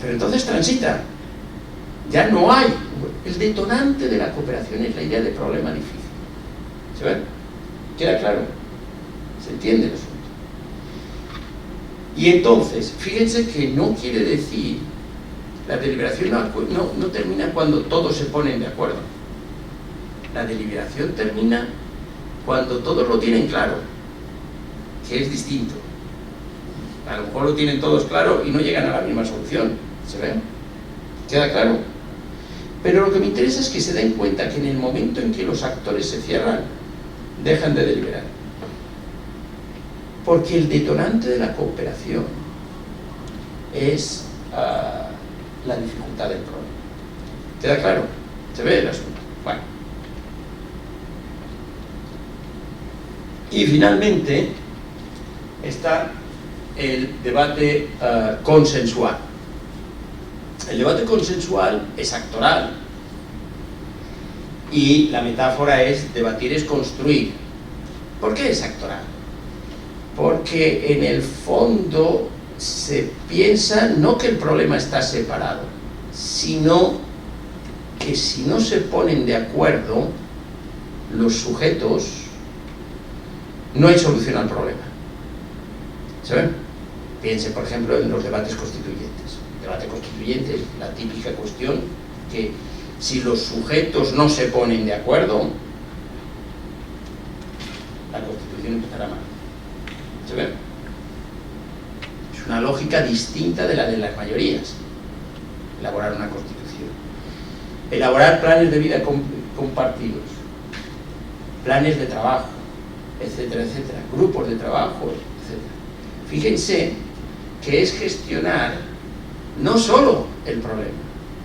Pero entonces transita. Ya no hay. El detonante de la cooperación es la idea de problema difícil. ¿Se ven? ¿Queda claro? ¿Se entiende el asunto? Y entonces, fíjense que no quiere decir, la deliberación no termina cuando todos se ponen de acuerdo. La deliberación termina cuando todos lo tienen claro, que es distinto. A lo mejor lo tienen todos claro y no llegan a la misma solución. ¿Se ven? ¿Queda claro? Pero lo que me interesa es que se den cuenta que en el momento en que los actores se cierran, dejan de deliberar. Porque el detonante de la cooperación es la dificultad del problema. ¿Queda claro? ¿Se ve el asunto? Bueno. Y finalmente está el debate consensual. El debate consensual es actoral y la metáfora es debatir es construir. ¿Por qué es actoral? Porque en el fondo se piensa no que el problema está separado, sino que si no se ponen de acuerdo los sujetos, no hay solución al problema. ¿Saben? Piense, por ejemplo, en los debates constituyentes. El debate constituyente es la típica cuestión que si los sujetos no se ponen de acuerdo, la Constitución empezará mal. ¿Se ve? Es una lógica distinta de la de las mayorías. Elaborar una Constitución. Elaborar planes de vida compartidos. Planes de trabajo, etcétera, etcétera. Grupos de trabajo, etcétera. Fíjense que es gestionar no solo el problema,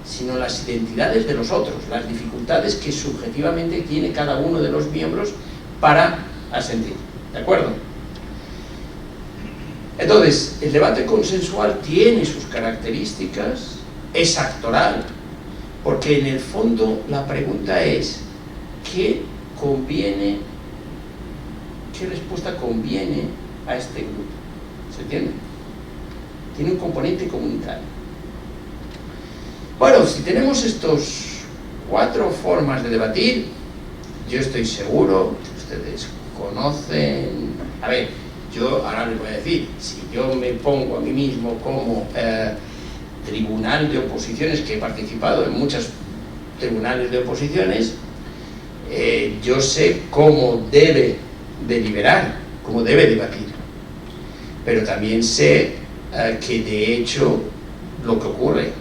sino las identidades de los otros, las dificultades que subjetivamente tiene cada uno de los miembros para asentir. ¿De acuerdo? Entonces, el debate consensual tiene sus características, es actoral, porque en el fondo la pregunta es ¿qué respuesta conviene a este grupo? ¿Se entiende? Tiene un componente comunitario. Bueno, si tenemos estos 4 formas de debatir, yo estoy seguro que ustedes conocen. A ver, yo ahora les voy a decir, si yo me pongo a mí mismo como tribunal de oposiciones, que he participado en muchos tribunales de oposiciones, yo sé cómo debe deliberar, cómo debe debatir, pero también sé que de hecho lo que ocurre,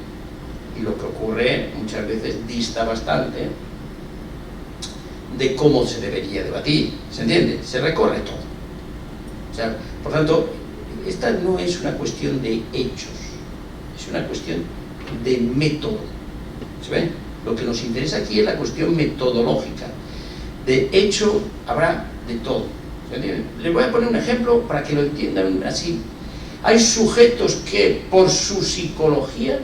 y lo que ocurre muchas veces dista bastante de cómo se debería debatir. ¿Se entiende? Se recorre todo. O sea, por tanto, esta no es una cuestión de hechos, es una cuestión de método. ¿Se ve? Lo que nos interesa aquí es la cuestión metodológica. De hecho, habrá de todo. ¿Se entiende? Les voy a poner un ejemplo para que lo entiendan así. Hay sujetos que, por su psicología,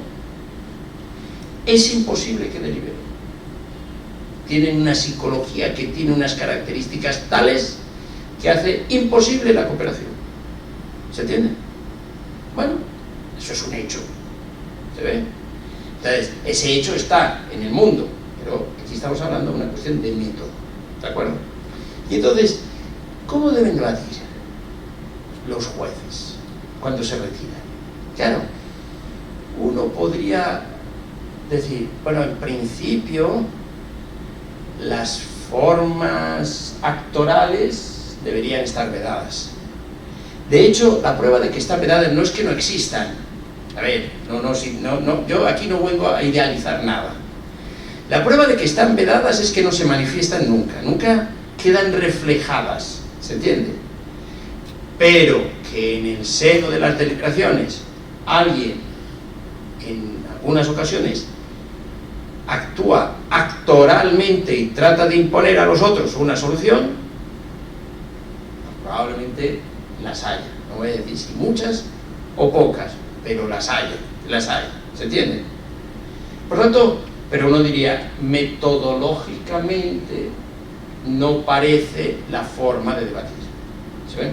es imposible que deliberen. Tienen una psicología que tiene unas características tales que hace imposible la cooperación. ¿Se entiende? Bueno, eso es un hecho. ¿Se ve? Entonces, ese hecho está en el mundo, pero aquí estamos hablando de una cuestión de método. ¿De acuerdo? Y entonces, ¿cómo deben debatir los jueces cuando se retiran? Claro, uno podría decir, bueno, en principio las formas actorales deberían estar vedadas. De hecho, la prueba de que están vedadas no es que no existan. A ver, yo aquí no vengo a idealizar nada. La prueba de que están vedadas es que no se manifiestan nunca quedan reflejadas, ¿se entiende? Pero que en el seno de las deliberaciones alguien, en algunas ocasiones, actúa actoralmente y trata de imponer a los otros una solución, probablemente las haya. No voy a decir si muchas o pocas, pero las hay, ¿se entiende? Por tanto, pero uno diría, metodológicamente no parece la forma de debatir. ¿Se ve?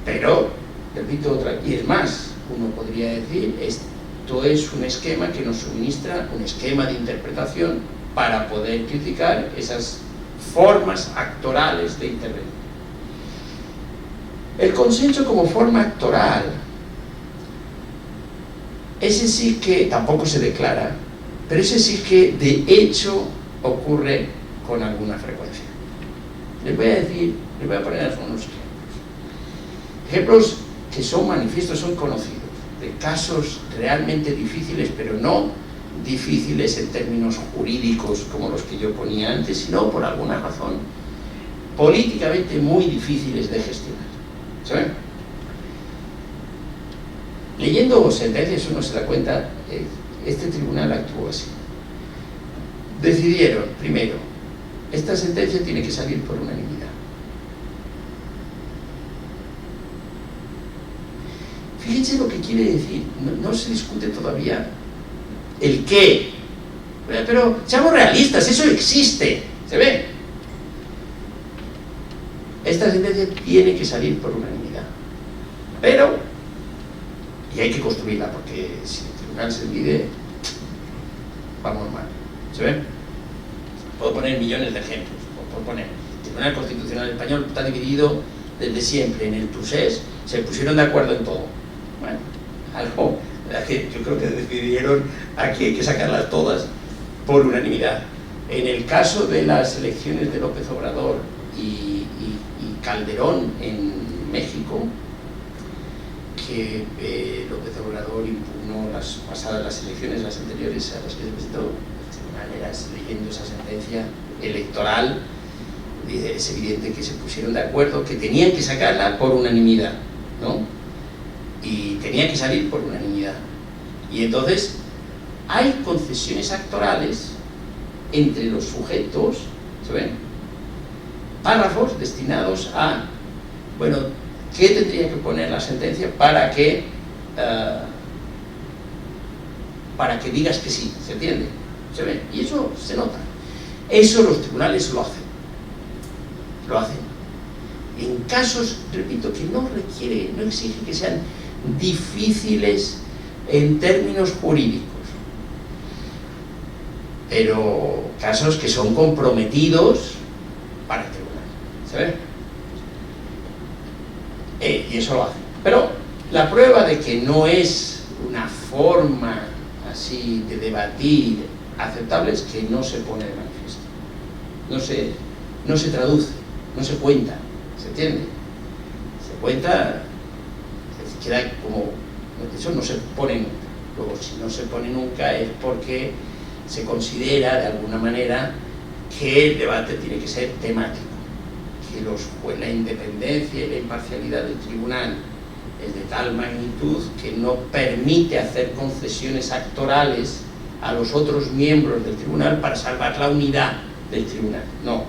Pero, repito otra, y es más, uno podría decir, esto es un esquema que nos suministra un esquema de interpretación para poder criticar esas formas actorales de intervenir. El consenso como forma actoral, ese sí que tampoco se declara, pero ese sí que de hecho ocurre con alguna frecuencia. Les voy a poner algunos ejemplos que son manifiestos, son conocidos, de casos realmente difíciles, pero no difíciles en términos jurídicos como los que yo ponía antes, sino por alguna razón políticamente muy difíciles de gestionar. ¿Saben? Leyendo sentencias uno se da cuenta, este tribunal actuó así. Decidieron, primero, esta sentencia tiene que salir por unanimidad. Fíjense lo que quiere decir, no se discute todavía el qué, pero seamos realistas, eso existe, ¿se ve? Esta sentencia tiene que salir por unanimidad, pero, y hay que construirla, porque si el tribunal se divide, vamos mal, ¿se ve? Puedo poner millones de ejemplos, puedo poner, el Tribunal Constitucional Español está dividido desde siempre en el TUSES, se pusieron de acuerdo en todo. Bueno, algo que yo creo que decidieron aquí hay que sacarlas todas por unanimidad. En el caso de las elecciones de López Obrador y Calderón en México, que López Obrador impugnó las elecciones, las anteriores a las que se presentó, el tribunal era leyendo esa sentencia electoral, es evidente que se pusieron de acuerdo que tenían que sacarla por unanimidad, ¿no? Y tenía que salir por unanimidad. Y entonces hay concesiones actorales entre los sujetos, ¿se ven? Párrafos destinados a, bueno, ¿qué tendría que poner la sentencia para que digas que sí? ¿Se entiende? ¿Se ve? Y eso se nota. Eso los tribunales lo hacen. Lo hacen. En casos, repito, que no exige que sean difíciles en términos jurídicos, pero casos que son comprometidos para el tribunal, ¿sabes? Y eso lo hace. Pero la prueba de que no es una forma así de debatir aceptable es que no se pone de manifiesto, no se traduce, no se cuenta, ¿se entiende? Se cuenta, se queda como, eso no se pone nunca. Luego, si no se pone nunca es porque se considera de alguna manera que el debate tiene que ser temático, que la independencia y la imparcialidad del tribunal es de tal magnitud que no permite hacer concesiones actorales a los otros miembros del tribunal para salvar la unidad del tribunal. No,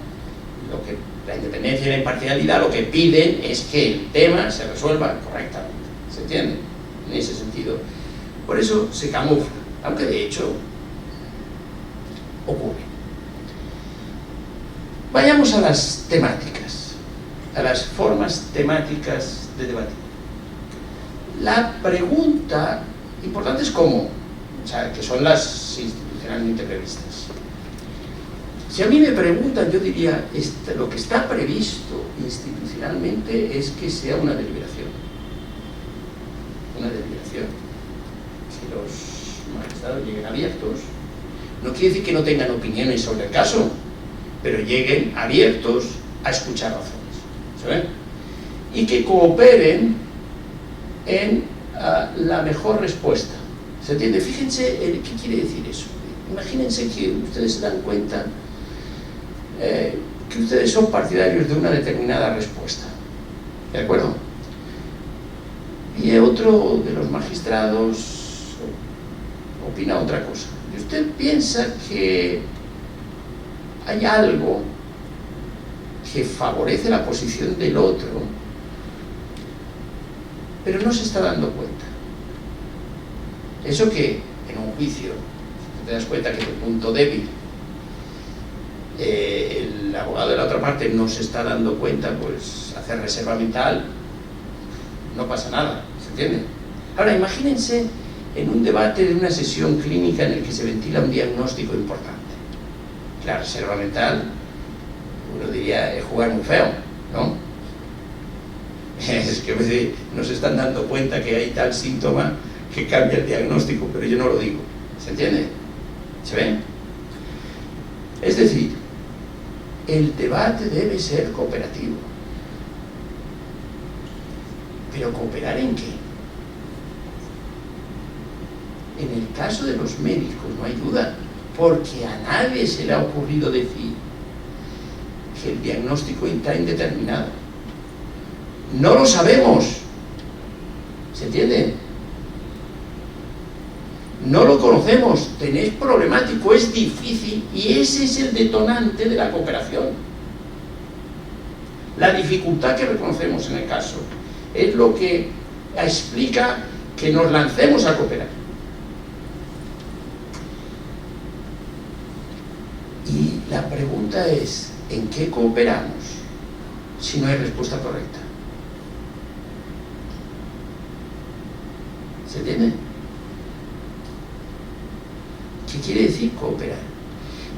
la independencia y la imparcialidad lo que piden es que el tema se resuelva correctamente, ¿se entiende? En ese sentido, por eso se camufla aunque de hecho ocurre. Vayamos a las temáticas, a las formas temáticas de debatir. La pregunta importante es cómo, o sea, que son las institucionalmente previstas. Si a mí me preguntan, yo diría, lo que está previsto institucionalmente es que sea una deliberación. Una deliberación. Si los magistrados lleguen abiertos, no quiere decir que no tengan opiniones sobre el caso, pero lleguen abiertos a escuchar razones, ¿saben? Y que cooperen en la mejor respuesta. ¿Se entiende? Fíjense, ¿qué quiere decir eso? Imagínense que ustedes se dan cuenta que ustedes son partidarios de una determinada respuesta, ¿de acuerdo? Y otro de los magistrados opina otra cosa. Y usted piensa que hay algo que favorece la posición del otro, pero no se está dando cuenta. Eso que en un juicio te das cuenta que tu punto débil, el abogado de la otra parte no se está dando cuenta, pues hacer reserva mental, no pasa nada, ¿se entiende? Ahora imagínense en un debate de una sesión clínica en el que se ventila un diagnóstico importante. La reserva mental, uno diría, es jugar muy feo, ¿no? Es que no se están dando cuenta que hay tal síntoma que cambia el diagnóstico, pero yo no lo digo, ¿se entiende? ¿Se ve? Es decir, el debate debe ser cooperativo. ¿Pero cooperar en qué? En el caso de los médicos no hay duda, porque a nadie se le ha ocurrido decir que el diagnóstico está indeterminado. No lo sabemos. ¿Se entiende? No lo conocemos, tenéis problemático, es difícil, y ese es el detonante de la cooperación. La dificultad que reconocemos en el caso es lo que explica que nos lancemos a cooperar. Y la pregunta es, ¿en qué cooperamos si no hay respuesta correcta? ¿Se entiende? ¿Qué quiere decir cooperar?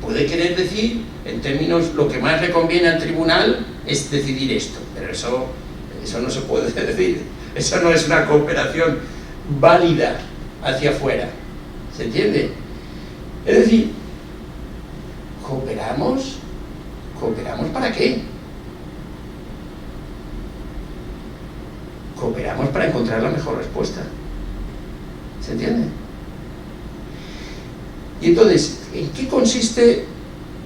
Puede querer decir, en términos, lo que más le conviene al tribunal es decidir esto, pero eso no se puede decir. Eso no es una cooperación válida hacia afuera. ¿Se entiende? Es decir, ¿cooperamos? ¿Cooperamos para qué? Cooperamos para encontrar la mejor respuesta. ¿Se entiende? Y entonces, ¿en qué consiste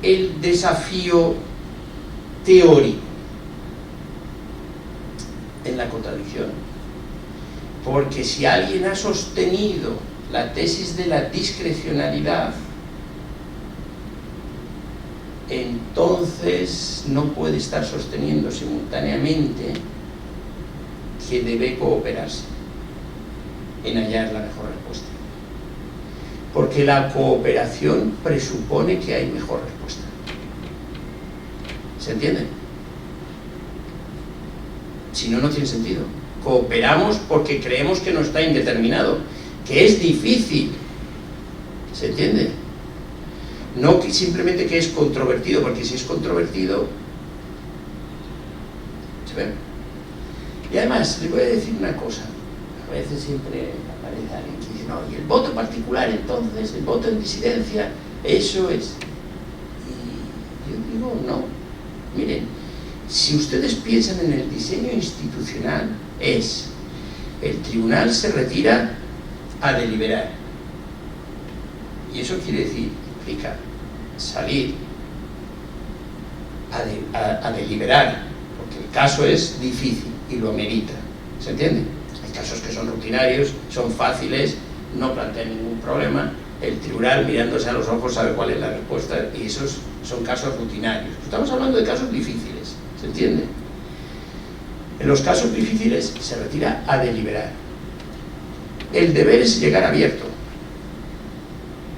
el desafío teórico? En la contradicción. Porque si alguien ha sostenido la tesis de la discrecionalidad, entonces no puede estar sosteniendo simultáneamente que debe cooperarse en hallar la mejor respuesta. Porque la cooperación presupone que hay mejor respuesta. ¿Se entiende? Si no, no tiene sentido. Cooperamos porque creemos que no está indeterminado, que es difícil. ¿Se entiende? No que simplemente que es controvertido, porque si es controvertido, ¿se ve? Y además, le voy a decir una cosa. A veces siempre aparece alguien que dice, no, y el voto particular entonces, el voto en disidencia, eso es. Y yo digo, no. Miren, si ustedes piensan en el diseño institucional, el tribunal se retira a deliberar. Y eso quiere decir, implica salir a deliberar, porque el caso es difícil y lo amerita. ¿Se entiende? Hay casos que son rutinarios, son fáciles, no plantean ningún problema, el tribunal mirándose a los ojos sabe cuál es la respuesta, y esos son casos rutinarios. Estamos hablando de casos difíciles, ¿se entiende? En los casos difíciles se retira a deliberar. El deber es llegar abierto.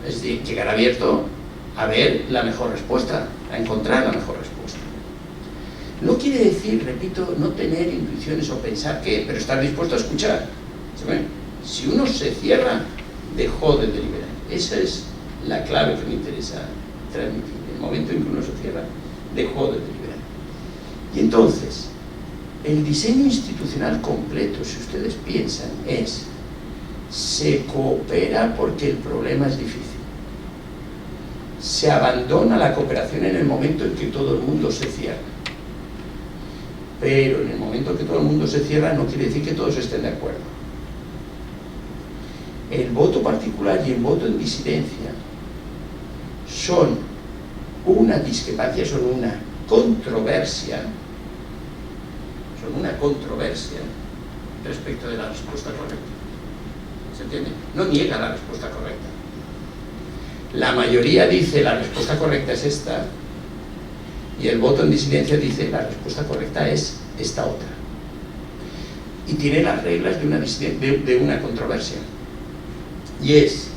Es decir, llegar abierto a ver la mejor respuesta, a encontrar la mejor respuesta. No quiere decir, repito, no tener intuiciones o pensar que, pero estar dispuesto a escuchar. ¿Saben? Si uno se cierra, dejó de deliberar. Esa es la clave que me interesa transmitir. En el momento en que uno se cierra, dejó de deliberar. Y entonces, el diseño institucional completo, si ustedes piensan, es: se coopera porque el problema es difícil. Se abandona la cooperación en el momento en que todo el mundo se cierra. Pero en el momento en que todo el mundo se cierra no quiere decir que todos estén de acuerdo. El voto particular y el voto en disidencia son una discrepancia, son una controversia respecto de la respuesta correcta. ¿Se entiende? No niega la respuesta correcta. La mayoría dice la respuesta correcta es esta, y el voto en disidencia dice la respuesta correcta es esta otra. Y tiene las reglas de una controversia. Y es,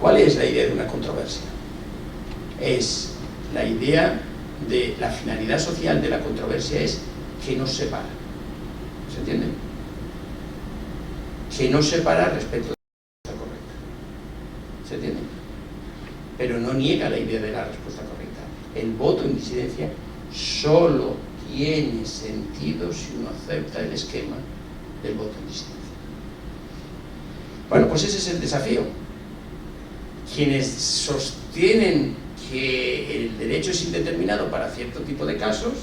¿cuál es la idea de una controversia? Es la idea de la finalidad social de la controversia es que nos separa. ¿Se entiende? Que nos separa respecto de la respuesta correcta. ¿Se entiende? Pero no niega la idea de la respuesta correcta. El voto en disidencia solo tiene sentido si uno acepta el esquema del voto en disidencia. Bueno, pues ese es el desafío. Quienes sostienen que el derecho es indeterminado para cierto tipo de casos,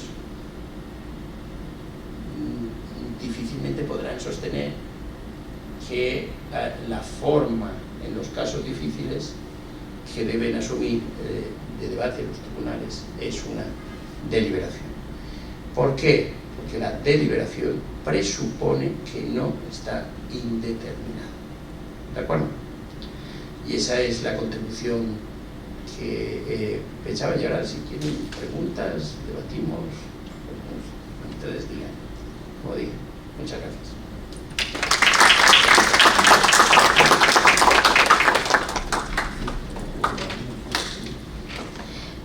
difícilmente podrán sostener que la forma en los casos difíciles que deben asumir de debate en los tribunales es una deliberación. ¿Por qué? Porque la deliberación presupone que no está indeterminado. ¿De acuerdo? Y esa es la contribución que pensaba. Y ahora, si quieren preguntas, debatimos, como ustedes digan, como digan. Muchas gracias.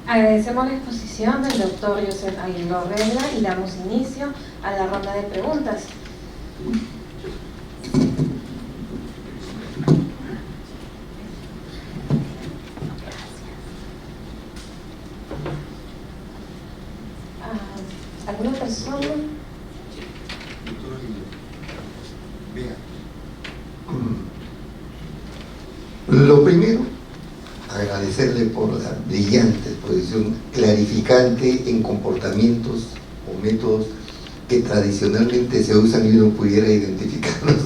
Agradecemos la exposición del doctor Josep Aguiló Regla y damos inicio a la ronda de preguntas. ¿Alguna persona? Lo primero, agradecerle por la brillante exposición clarificante en comportamientos o métodos que tradicionalmente se usan y uno pudiera identificarnos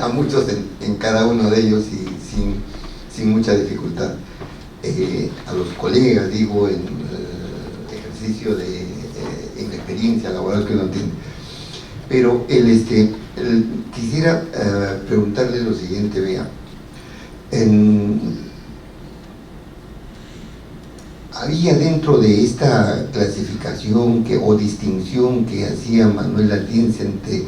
a muchos en cada uno de ellos y sin mucha dificultad. A los colegas, digo, en el ejercicio en la experiencia laboral que uno tiene. Pero quisiera preguntarle lo siguiente, vea. Había dentro de esta clasificación o distinción que hacía Manuel Atienza entre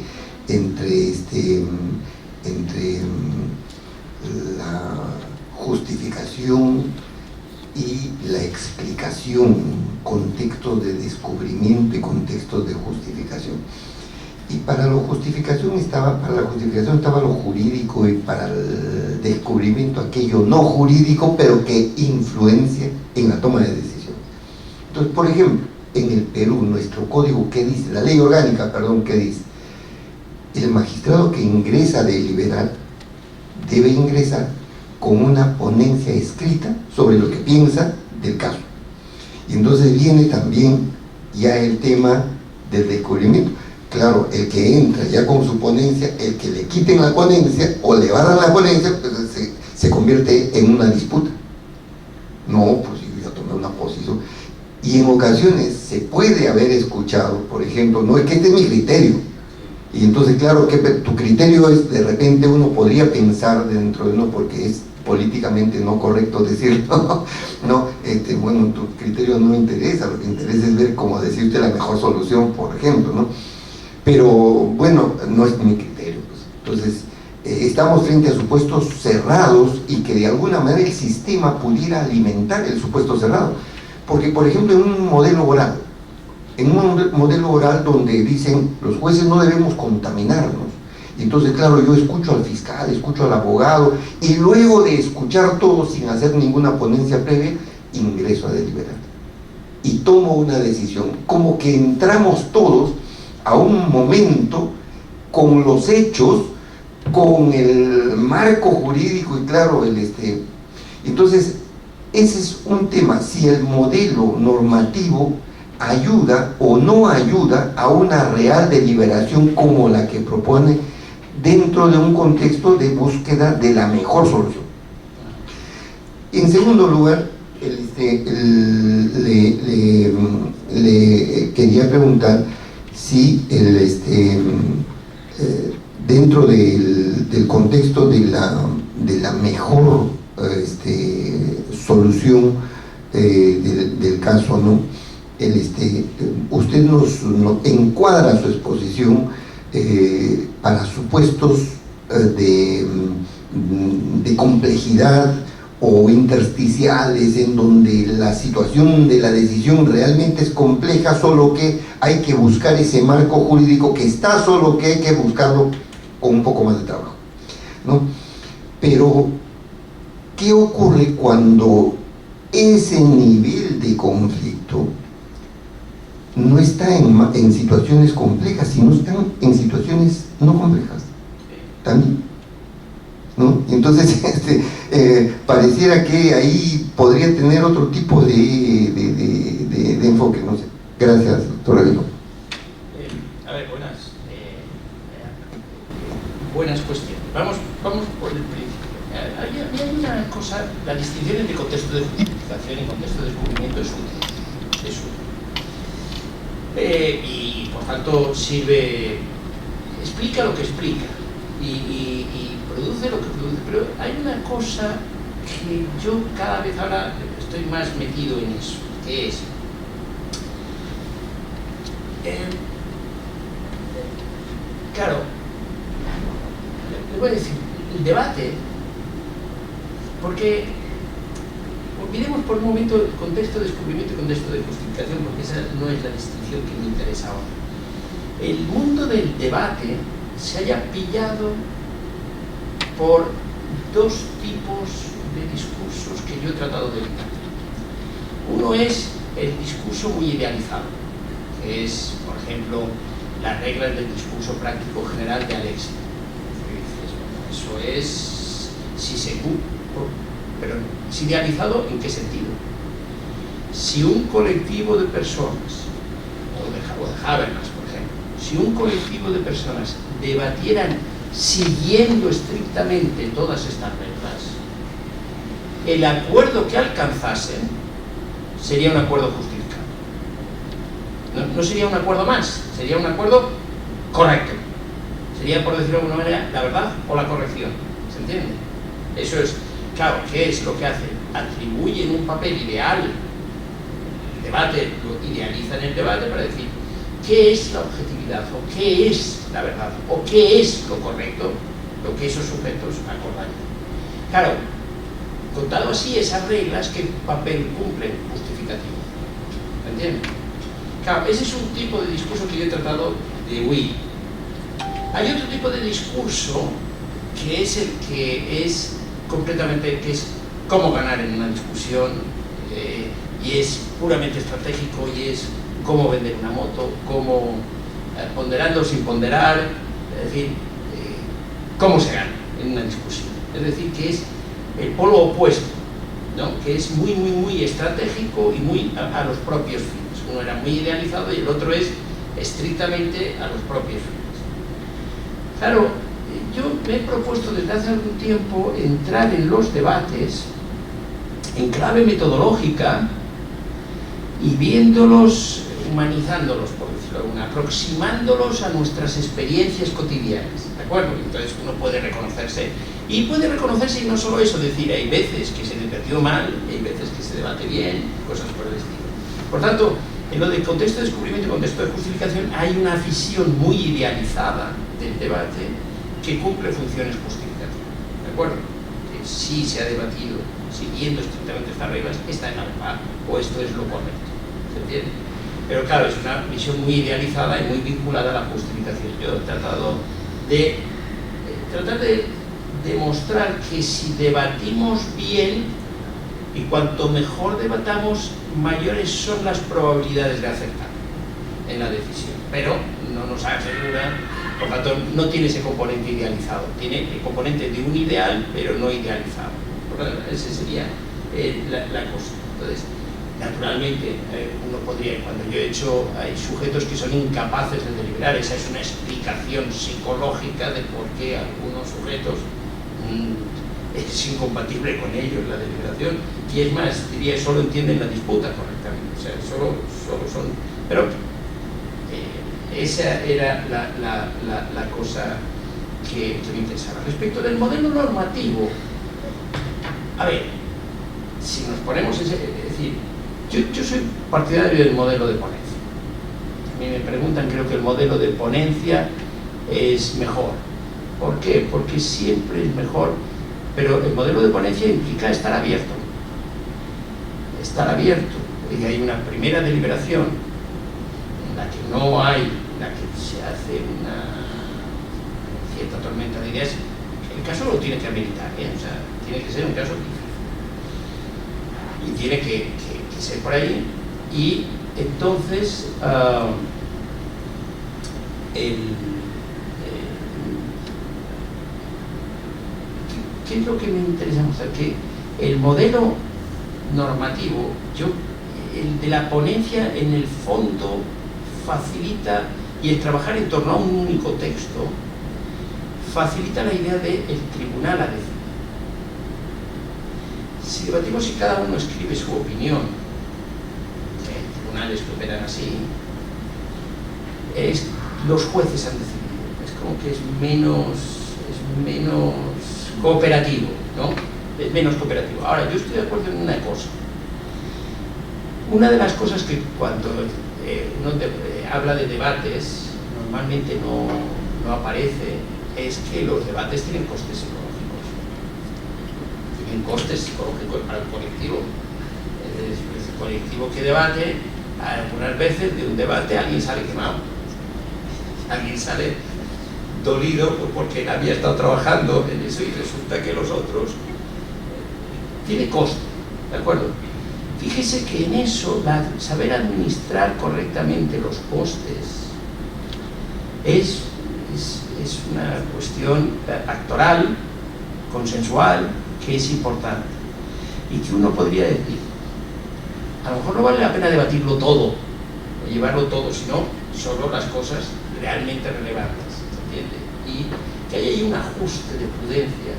la justificación y la explicación, contextos de descubrimiento y contextos de justificación. Y para la justificación estaba lo jurídico, y para el descubrimiento aquello no jurídico, pero que influencia en la toma de decisiones. Entonces, por ejemplo, en el Perú, nuestro código, ¿qué dice? La ley orgánica, perdón, ¿qué dice? El magistrado que ingresa a deliberar debe ingresar con una ponencia escrita sobre lo que piensa del caso. Y entonces viene también ya el tema del descubrimiento. Claro, el que entra ya con su ponencia, el que le quiten la ponencia o le barran la ponencia, pues se convierte en una disputa. No, pues yo tomé una posición. Y en ocasiones se puede haber escuchado, por ejemplo, no, es que este es mi criterio. Y entonces, claro, que tu criterio es, de repente uno podría pensar dentro de uno, porque es políticamente no correcto decirlo, no, bueno, tu criterio no me interesa, lo que interesa es ver cómo decirte la mejor solución, por ejemplo, ¿no? Pero bueno, no es mi criterio, pues. Entonces estamos frente a supuestos cerrados y que de alguna manera el sistema pudiera alimentar el supuesto cerrado. Porque, por ejemplo, en un modelo oral donde dicen los jueces no debemos contaminarnos, y entonces claro, yo escucho al fiscal, escucho al abogado, y luego de escuchar todo sin hacer ninguna ponencia previa, ingreso a deliberar y tomo una decisión, como que entramos todos a un momento con los hechos, con el marco jurídico y claro, entonces ese es un tema, si el modelo normativo ayuda o no ayuda a una real deliberación como la que propone dentro de un contexto de búsqueda de la mejor solución. En segundo lugar, le quería preguntar si dentro del contexto de la mejor solución del caso, ¿no? Usted nos encuadra su exposición para supuestos de complejidad o intersticiales en donde la situación de la decisión realmente es compleja, solo que hay que buscar ese marco jurídico que está, solo que hay que buscarlo con un poco más de trabajo, ¿no? Pero ¿qué ocurre cuando ese nivel de conflicto no está en situaciones complejas, sino están en situaciones no complejas también, ¿no? Entonces pareciera que ahí podría tener otro tipo de enfoque, no sé. Gracias, doctor Aguiló. A ver, buenas cuestiones. Vamos por el principio. Hay una cosa, la distinción entre contexto de justificación y contexto de descubrimiento es útil. Y por tanto explica lo que explica y produce lo que produce, pero hay una cosa que yo cada vez ahora estoy más metido en eso, que es claro, le voy a decir, el debate, porque olvidemos por un momento el contexto de descubrimiento y contexto de justificación, porque esa no es la distinción que me interesa ahora. El mundo del debate se haya pillado por dos tipos de discursos que yo he tratado de evitar. Uno es el discurso muy idealizado, que es, por ejemplo, las reglas del discurso práctico general de Alexis. Eso es, si se pero ¿es idealizado en qué sentido? Si un colectivo de personas, o de Habermas, por ejemplo, si un colectivo de personas debatieran siguiendo estrictamente todas estas reglas, el acuerdo que alcanzasen sería un acuerdo justificado. No sería un acuerdo más, sería un acuerdo correcto. Sería, por decirlo de alguna manera, la verdad o la corrección. ¿Se entiende? Eso es, claro, ¿qué es lo que hacen? Atribuyen un papel ideal, el debate, lo idealizan el debate para decir qué es la objetividad, o qué es la verdad, o qué es lo correcto, lo que esos sujetos acordan. Claro, contado así, esas reglas, ¿qué papel cumplen? Justificativo. ¿Me entiendes? Claro, ese es un tipo de discurso que yo he tratado de huir. Hay otro tipo de discurso que es el que es completamente, que es cómo ganar en una discusión, y es puramente estratégico, y es cómo vender una moto, cómo ponderando sin ponderar, es decir, cómo se gana en una discusión. Es decir, que es el polo opuesto, ¿no? Que es muy, muy, muy estratégico y muy a los propios fines. Uno era muy idealizado y el otro es estrictamente a los propios fines. Claro, yo me he propuesto desde hace algún tiempo entrar en los debates en clave metodológica y viéndolos, humanizándolos, por decirlo alguna, aproximándolos a nuestras experiencias cotidianas, ¿de acuerdo? Entonces uno puede reconocerse, y no solo eso, decir, hay veces que se debatió mal, hay veces que se debate bien, cosas por el estilo. Por tanto, en lo de contexto de descubrimiento y contexto de justificación hay una visión muy idealizada del debate que cumple funciones justificativas. acuerdo? Que sí se ha debatido, siguiendo estrictamente estas reglas, esta es la verdad, o esto es lo correcto, ¿se entiende? Pero claro, es una visión muy idealizada y muy vinculada a la justificación. Yo he tratado de demostrar que si debatimos bien, y cuanto mejor debatamos, mayores son las probabilidades de acertar en la decisión. Pero no nos asegura, por tanto, no tiene ese componente idealizado, tiene el componente de un ideal, pero no idealizado. Por tanto, esa sería la cosa. Entonces, naturalmente, uno podría, cuando yo he hecho, hay sujetos que son incapaces de deliberar, esa es una explicación psicológica de por qué algunos sujetos es incompatible con ellos la deliberación, y es más, diría, solo entienden la disputa correctamente, o sea, solo son... Pero esa era la cosa que me interesaba. Respecto del modelo normativo, a ver, si nos ponemos, es decir, yo soy partidario del modelo de ponencia. A mí me preguntan, creo que el modelo de ponencia es mejor. ¿Por qué? Porque siempre es mejor, pero el modelo de ponencia implica estar abierto. Estar abierto, y hay una primera deliberación en la que no hay, en la que se hace una cierta tormenta de ideas. El caso lo tiene que habilitar, o sea, tiene que ser un caso difícil. Y tiene que ser por ahí, y entonces ¿qué es lo que me interesa mostrar? Que el modelo normativo, el de la ponencia, en el fondo facilita, y el trabajar en torno a un único texto facilita la idea de el tribunal a decidir. Si debatimos y cada uno escribe su opinión, tribunales que operan así, los jueces han decidido, es como que es menos cooperativo, ¿no? Es menos cooperativo. Ahora, yo estoy de acuerdo en una cosa. Una de las cosas que cuando uno habla de debates, normalmente no aparece, es que los debates tienen costes psicológicos. Tienen costes psicológicos para el colectivo. El colectivo que debate, algunas veces de un debate alguien sale quemado. Alguien sale dolido porque había estado trabajando en eso y resulta que los otros tiene coste, ¿de acuerdo? Fíjese que en eso, saber administrar correctamente los costes es una cuestión actoral, consensual, que es importante y que uno podría decir, a lo mejor no vale la pena debatirlo todo o llevarlo todo, sino solo las cosas realmente relevantes, ¿se entiende? Y que haya ahí un ajuste de prudencia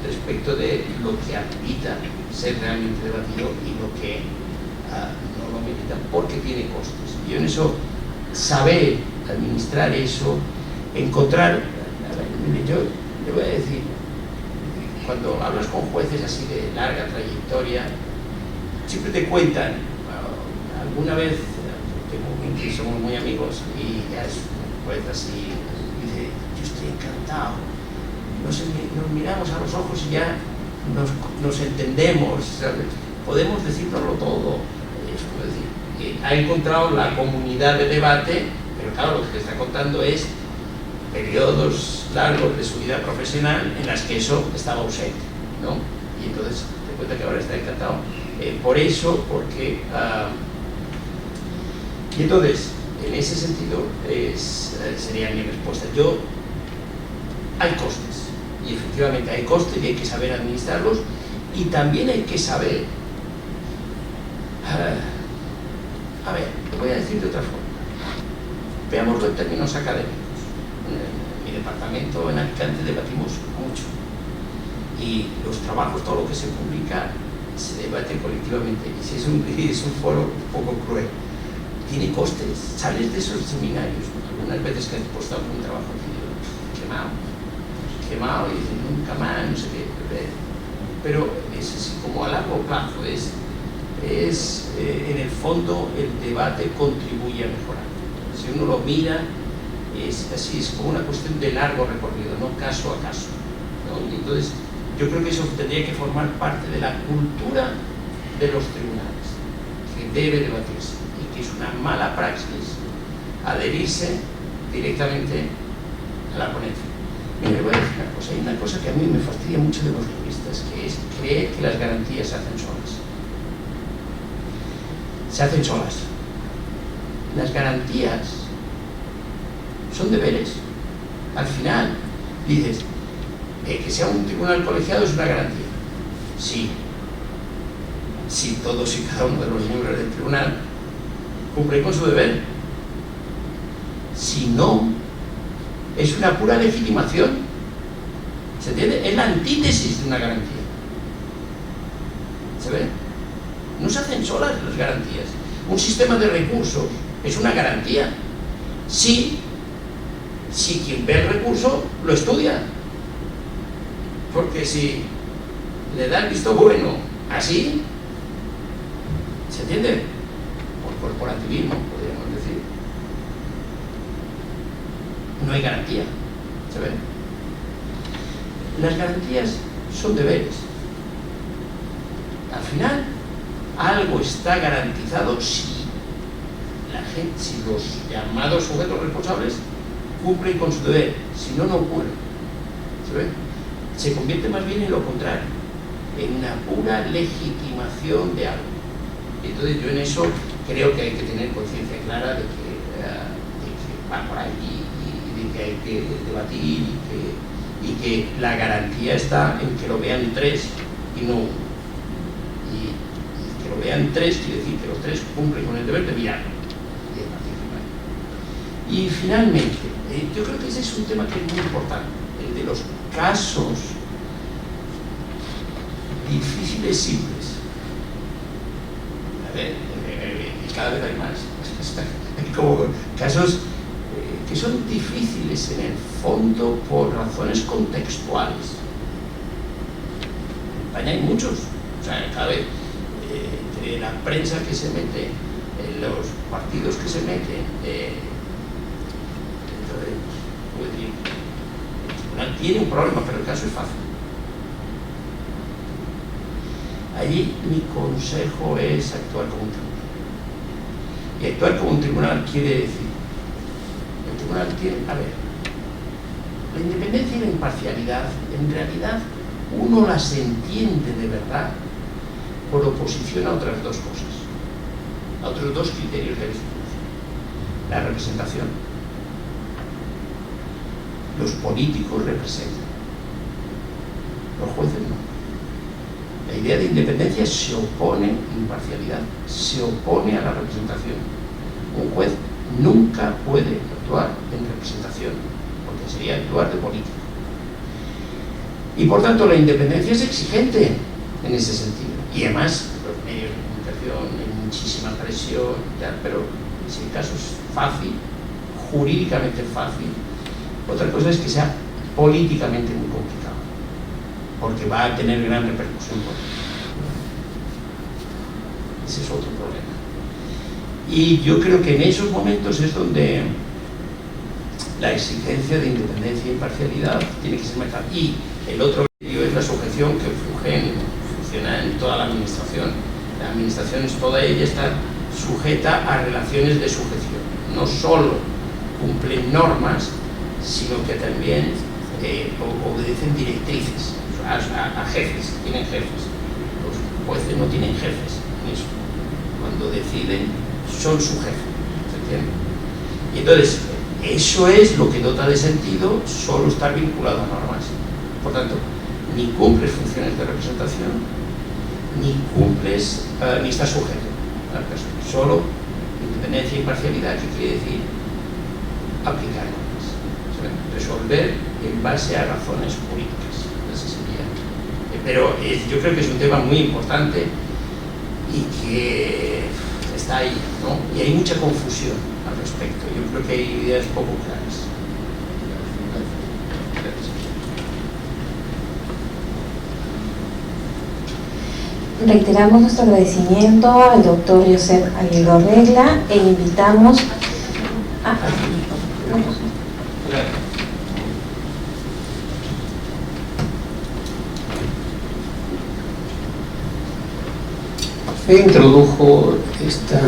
respecto de lo que habilita ser realmente debatido y lo que no lo habilita porque tiene costes. Y en eso, saber administrar eso, encontrar, yo le voy a decir, cuando hablas con jueces así de larga trayectoria, siempre te cuentan, alguna vez, somos muy amigos, y ya es un juez así, dice, yo estoy encantado, nos miramos a los ojos y ya nos entendemos, ¿sabes? Podemos decírnoslo todo. Es decir, ha encontrado la comunidad de debate, pero claro, lo que te está contando es periodos largos de su vida profesional en las que eso estaba ausente, ¿no? Y entonces te cuenta que ahora está encantado. Por eso, porque... y entonces, en ese sentido, sería mi respuesta. Hay costes, y efectivamente hay costes y hay que saber administrarlos, y también hay que saber... a ver, lo voy a decir de otra forma. Veámoslo en términos académicos. En mi departamento en Alicante debatimos mucho, y los trabajos, todo lo que se publica, se debate colectivamente, y si es un foro un poco cruel. Tiene costes, sales de esos seminarios, algunas veces que has puesto algún trabajo quemado, y dices, nunca más, no sé qué, pero es así como a largo plazo, en el fondo el debate contribuye a mejorar. Si uno lo mira, es así, es como una cuestión de largo recorrido, no caso a caso, ¿no? Y entonces Yo creo que eso tendría que formar parte de la cultura de los tribunales, que debe debatirse, y que es una mala praxis adherirse directamente a la ponencia. Y me voy a decir una cosa, hay una cosa que a mí me fastidia mucho de los juristas, que es creer que las garantías se hacen solas. Se hacen solas. Las garantías son deberes. Al final, dices, que sea un tribunal colegiado es una garantía. Sí. Si todos y cada uno de los miembros del tribunal cumplen con su deber. Si no, es una pura legitimación. ¿Se entiende? Es la antítesis de una garantía. ¿Se ve? No se hacen solas las garantías. Un sistema de recursos es una garantía. Si quien ve el recurso lo estudia. Porque si le da el visto bueno así, ¿se entiende? Por corporativismo, podríamos decir. No hay garantía. ¿Se ve? Las garantías son deberes. Al final, algo está garantizado si los llamados sujetos responsables cumplen con su deber. Si no, no ocurre. ¿Se ve? Se convierte más bien en lo contrario, en una pura legitimación de algo. Entonces yo en eso creo que hay que tener conciencia clara de que va por ahí y de que hay que debatir y que la garantía está en que lo vean tres y no uno. Y que lo vean tres quiere decir que los tres cumplen con el deber de mirarlo y de participar. Y finalmente, yo creo que ese es un tema que es muy importante, el de los casos difíciles simples. A ver, cada vez hay más. Hay como casos que son difíciles en el fondo por razones contextuales. En España hay muchos. O sea, cada vez entre la prensa que se mete, los partidos que se meten, tiene un problema, pero el caso es fácil. Allí mi consejo es actuar como un tribunal. Y actuar como un tribunal quiere decir, el tribunal tiene, a ver, la independencia y la imparcialidad, en realidad uno las entiende de verdad por oposición a otras dos cosas, a otros dos criterios de la institución. La representación. Los políticos representan, los jueces no. La idea de independencia se opone, imparcialidad, se opone a la representación. Un juez nunca puede actuar en representación, porque sería actuar de político. Y por tanto la independencia es exigente en ese sentido. Y además los medios de comunicación hay muchísima presión, pero si el caso es fácil, jurídicamente fácil. Otra cosa es que sea políticamente muy complicado, porque va a tener gran repercusión política. Ese es otro problema. Y yo creo que en esos momentos es donde la exigencia de independencia e imparcialidad tiene que ser más clara. Y el otro criterio es la sujeción que funciona en toda la administración. La administración es toda ella está sujeta a relaciones de sujeción. No solo cumplen normas, sino que también obedecen directrices a jefes, tienen jefes. Los jueces no tienen jefes en eso. Cuando deciden, son su jefe. ¿Se entiende? Y entonces, eso es lo que dota de sentido solo estar vinculado a normas. Por tanto, ni cumples funciones de representación, ni cumples, ni estás sujeto a la persona. Solo independencia e imparcialidad, que quiere decir aplicar normas. Resolver en base a razones políticas. Ese sería. Pero yo creo que es un tema muy importante y que está ahí, ¿no? Y hay mucha confusión al respecto. Yo creo que hay ideas poco claras. Reiteramos nuestro agradecimiento al doctor Josep Aguiló Regla e invitamos a... Se introdujo esta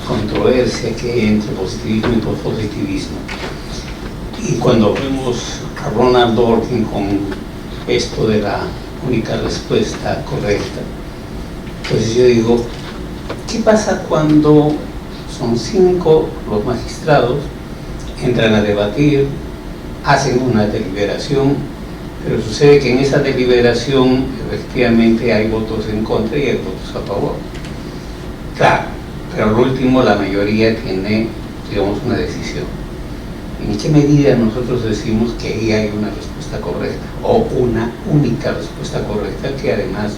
controversia que hay entre positivismo y pospositivismo. Y cuando vemos a Ronald Dworkin con esto de la única respuesta correcta, pues yo digo, ¿qué pasa cuando son 5 los magistrados, entran a debatir, hacen una deliberación, pero sucede que en esa deliberación efectivamente hay votos en contra y hay votos a favor? Claro, pero al último la mayoría tiene, digamos, una decisión. ¿En qué medida nosotros decimos que ahí hay una respuesta correcta o una única respuesta correcta, que además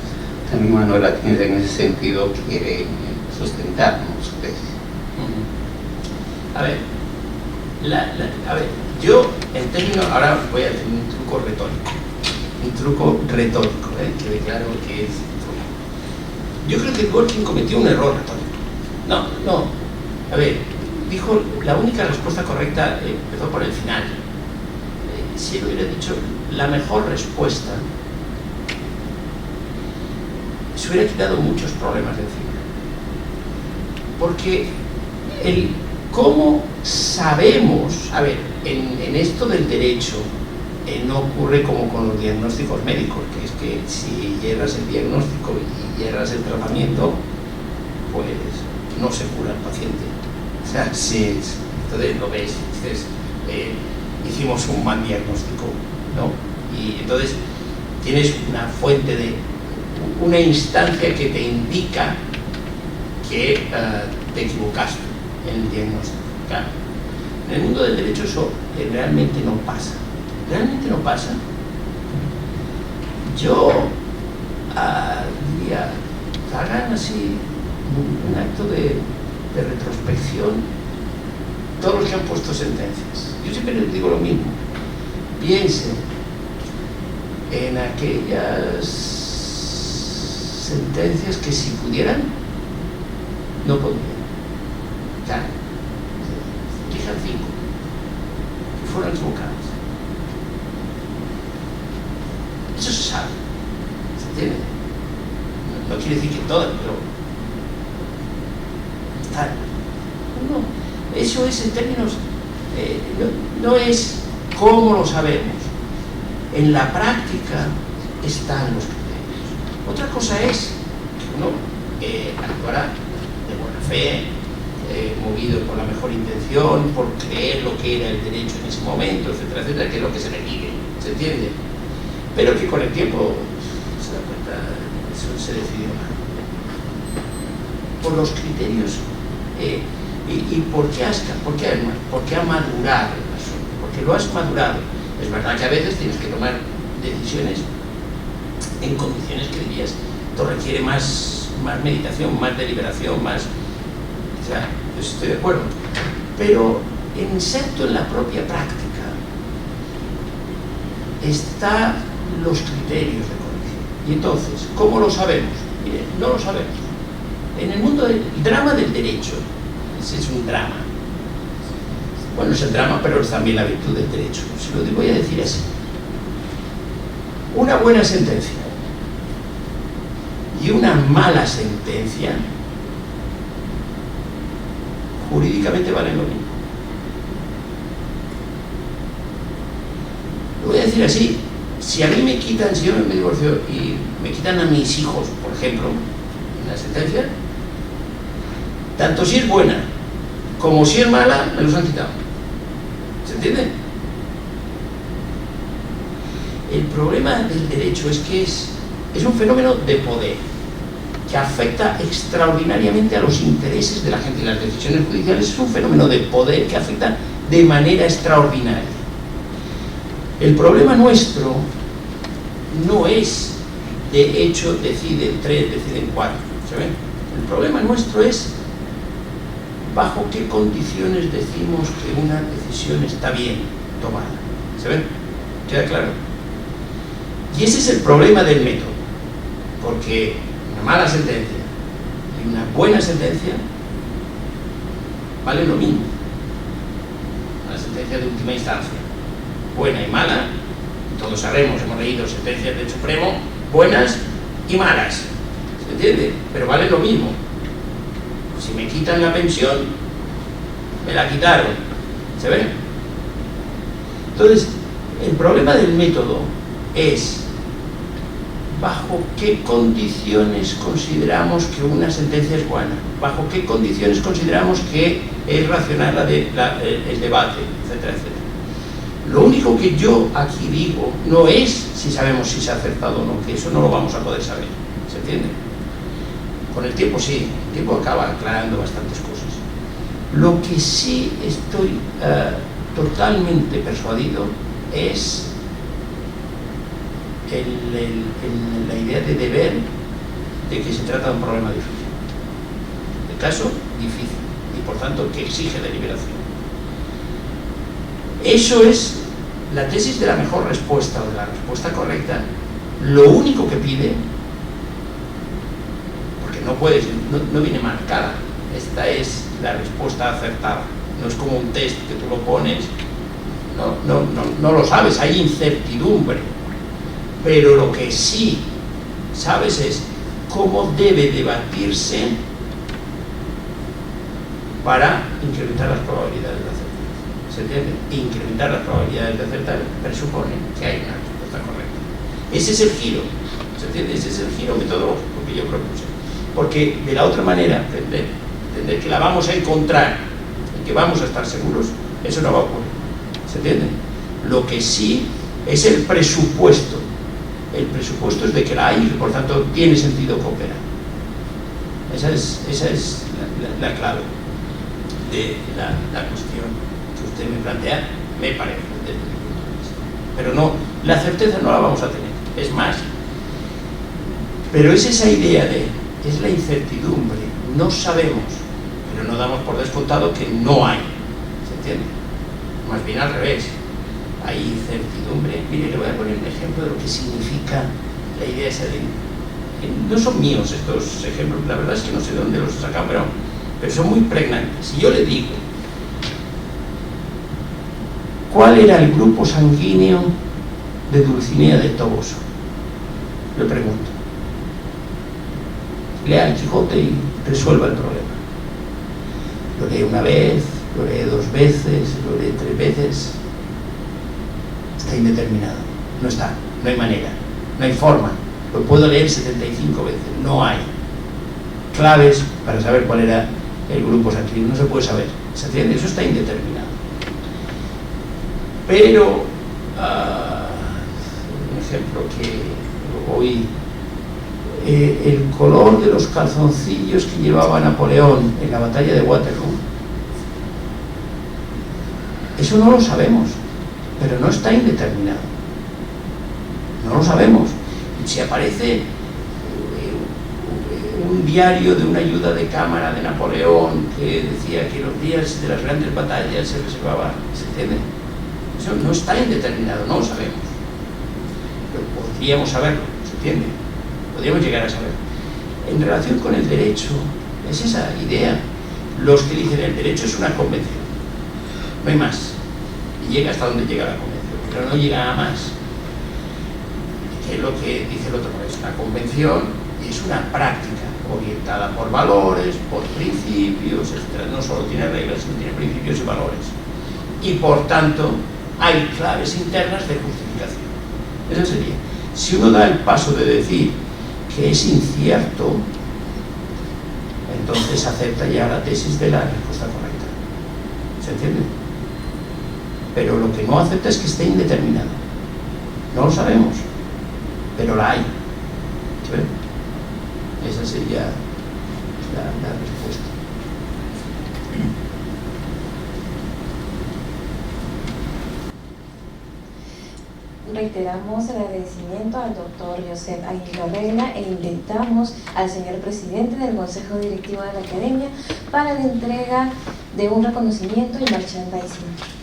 también Manuel Atienza en ese sentido quiere sustentar, ¿no?, su tesis? A ver, yo en términos, ahora voy a hacer un truco retórico, que declaro que es truco. Yo creo que Dworkin cometió un error retórico. No, a ver, dijo la única respuesta correcta, empezó por el final. Si él hubiera dicho la mejor respuesta, se hubiera quitado muchos problemas de encima. Porque ¿cómo sabemos? A ver, en esto del derecho no ocurre como con los diagnósticos médicos, que es que si hierras el diagnóstico y hierras el tratamiento, pues no se cura el paciente. O sea, sí, entonces lo ves, dices, hicimos un mal diagnóstico, ¿no? Y entonces tienes una fuente de una instancia que te indica que te equivocaste en el diagnóstico. Claro, en el mundo del derecho eso realmente no pasa. Realmente no pasa. Yo diría, hagan así un acto de retrospección todos los que han puesto sentencias. Yo siempre les digo lo mismo. Piensen en aquellas sentencias que si pudieran no podrían. Claro, elijan 5 que fueron equivocadas. Eso se sabe, ¿se entiende? No quiere decir que todas, pero tal. No, eso es en términos, no es cómo lo sabemos. En la práctica están los criterios. Otra cosa es que uno actuará de buena fe, movido por la mejor intención, por creer lo que era el derecho en ese momento, etcétera, etcétera, que es lo que se le pide, ¿se entiende? Pero que con el tiempo se da cuenta, eso se decidió mal. Por los criterios, y por qué ha madurado el asunto, porque lo has madurado. Es verdad que a veces tienes que tomar decisiones en condiciones que dirías, esto requiere más meditación, más deliberación, más... O sea, yo estoy de acuerdo. Pero inserto en la propia práctica está los criterios de corrección. Y entonces, ¿cómo lo sabemos? Mire, no lo sabemos. En el mundo del drama del derecho, ese es un drama. Bueno, es el drama, pero es también la virtud del derecho. Se lo voy a decir así. Una buena sentencia y una mala sentencia jurídicamente valen lo mismo. Lo voy a decir así. Si a mí me quitan, si yo me divorcio y me quitan a mis hijos, por ejemplo, en la sentencia, tanto si es buena como si es mala, me los han quitado. ¿Se entiende? El problema del derecho es que es un fenómeno de poder que afecta extraordinariamente a los intereses de la gente, y las decisiones judiciales es un fenómeno de poder que afecta de manera extraordinaria. El problema nuestro no es de hecho deciden 3, deciden 4, ¿saben? El problema nuestro es bajo qué condiciones decimos que una decisión está bien tomada. ¿Se ven? ¿Queda claro? Y ese es el problema del método, porque una mala sentencia y una buena sentencia valen lo mismo. Una sentencia de última instancia, buena y mala, todos sabemos, hemos leído sentencias del Supremo, buenas y malas. ¿me entiende? Pero vale lo mismo. Si me quitan la pensión, me la quitaron, ¿se ve? Entonces, el problema del método es bajo qué condiciones consideramos que una sentencia es buena, bajo qué condiciones consideramos que es racional el debate, etcétera, etcétera. Lo único que yo aquí digo no es si sabemos si se ha acertado o no, que eso no lo vamos a poder saber, ¿se entiende? Con el tiempo sí, el tiempo acaba aclarando bastantes cosas. Lo que sí estoy totalmente persuadido es la idea de deber de que se trata de un problema difícil. El caso difícil y por tanto que exige deliberación. Eso es la tesis de la mejor respuesta o de la respuesta correcta. Lo único que pide, porque no viene marcada, esta es la respuesta acertada, no es como un test que tú lo pones, no lo sabes, hay incertidumbre, pero lo que sí sabes es cómo debe debatirse para incrementar las probabilidades de acertar. ¿Se entiende? Incrementar las probabilidades de acertar presupone que hay una respuesta correcta. Ese es el giro, ¿se entiende? Ese es el giro metodológico que yo propuse. Porque de la otra manera, entender que la vamos a encontrar y que vamos a estar seguros, eso no va a ocurrir. ¿Se entiende? Lo que sí es el presupuesto. El presupuesto es de que la hay y por tanto tiene sentido cooperar. Esa es la clave de la cuestión que usted me plantea, me parece, desde mi punto de vista. Pero no, la certeza no la vamos a tener, es más. Pero es esa idea es la incertidumbre, no sabemos, pero no damos por descontado que no hay, ¿se entiende? Más bien al revés, hay incertidumbre. Mire, le voy a poner un ejemplo de lo que significa la idea esa de... No son míos estos ejemplos, la verdad es que no sé de dónde los he sacado, pero son muy pregnantes. Si yo le digo, ¿cuál era el grupo sanguíneo de Dulcinea del Toboso? Le pregunto. Lea el Quijote y resuelva el problema. Lo lee una vez, lo lee 2 veces, lo lee 3 veces. Está indeterminado. No está, no hay manera, no hay forma. Lo puedo leer 75 veces, no hay claves para saber cuál era el grupo sanguíneo, no se puede saber, ¿se entiende? Eso está indeterminado. Pero, un ejemplo que hoy, el color de los calzoncillos que llevaba Napoleón en la batalla de Waterloo, eso no lo sabemos, pero no está indeterminado, no lo sabemos. Si aparece un diario de una ayuda de cámara de Napoleón que decía que los días de las grandes batallas se reservaba, ¿se entiende? Eso no está indeterminado, no lo sabemos. Pero podríamos saberlo, ¿se entiende? Podríamos llegar a saberlo. En relación con el derecho, es esa idea. Los que dicen el derecho es una convención, no hay más. Y llega hasta donde llega la convención, pero no llega a más. Que es lo que dice el otro juez. La convención es una práctica orientada por valores, por principios, etc. No solo tiene reglas, sino tiene principios y valores. Y por tanto, hay claves internas de justificación. Eso sería. Si uno da el paso de decir que es incierto, entonces acepta ya la tesis de la respuesta correcta. ¿Se entiende? Pero lo que no acepta es que esté indeterminado. No lo sabemos, pero la hay. ¿Sí? Esa sería la respuesta. Reiteramos el agradecimiento al doctor Josep Aguilar Regla e invitamos al señor presidente del Consejo Directivo de la Academia para la entrega de un reconocimiento y merchandising.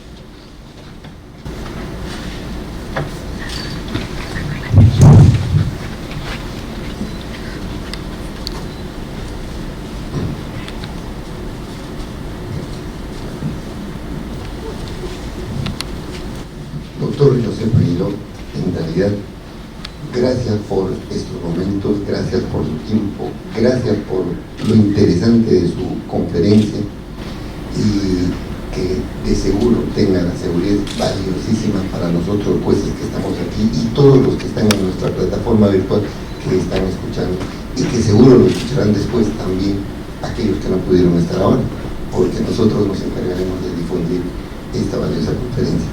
Doctor Josep Aguilar, en realidad gracias por estos momentos, gracias por su tiempo, gracias por lo interesante de su conferencia y que de seguro tenga la seguridad valiosísima para nosotros jueces que estamos aquí y todos los que están en nuestra plataforma virtual que están escuchando y que seguro lo escucharán después también aquellos que no pudieron estar ahora, porque nosotros nos encargaremos de difundir esta valiosa conferencia.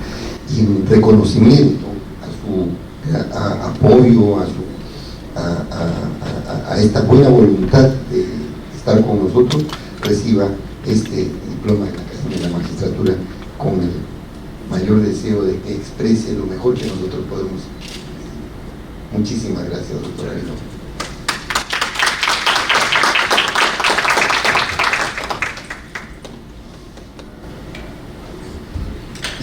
Y en reconocimiento a su apoyo, a esta buena voluntad de estar con nosotros, reciba este diploma de la Academia de la Magistratura con el mayor deseo de que exprese lo mejor que nosotros podemos. Muchísimas gracias, doctor Aguilar.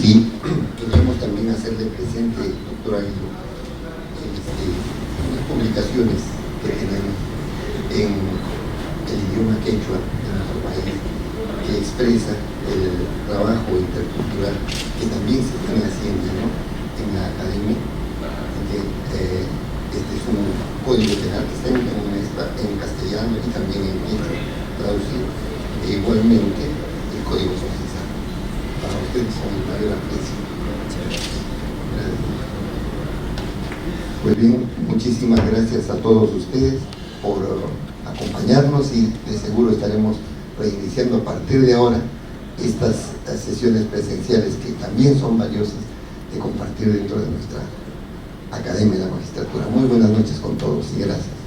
Y queremos también hacerle presente, doctor Aguilar, unas publicaciones que tenemos en el idioma quechua de nuestro país, que expresa el trabajo intercultural que también se viene haciendo, ¿no?, en la academia. Este es un código penal que está en castellano y también en quechua traducido, e igualmente el código procesal. Para ustedes con el mayor aprecio. Gracias. Pues bien, muchísimas gracias a todos ustedes por acompañarnos y de seguro estaremos reiniciando a partir de ahora estas sesiones presenciales que también son valiosas de compartir dentro de nuestra Academia de la Magistratura. Muy buenas noches con todos y gracias.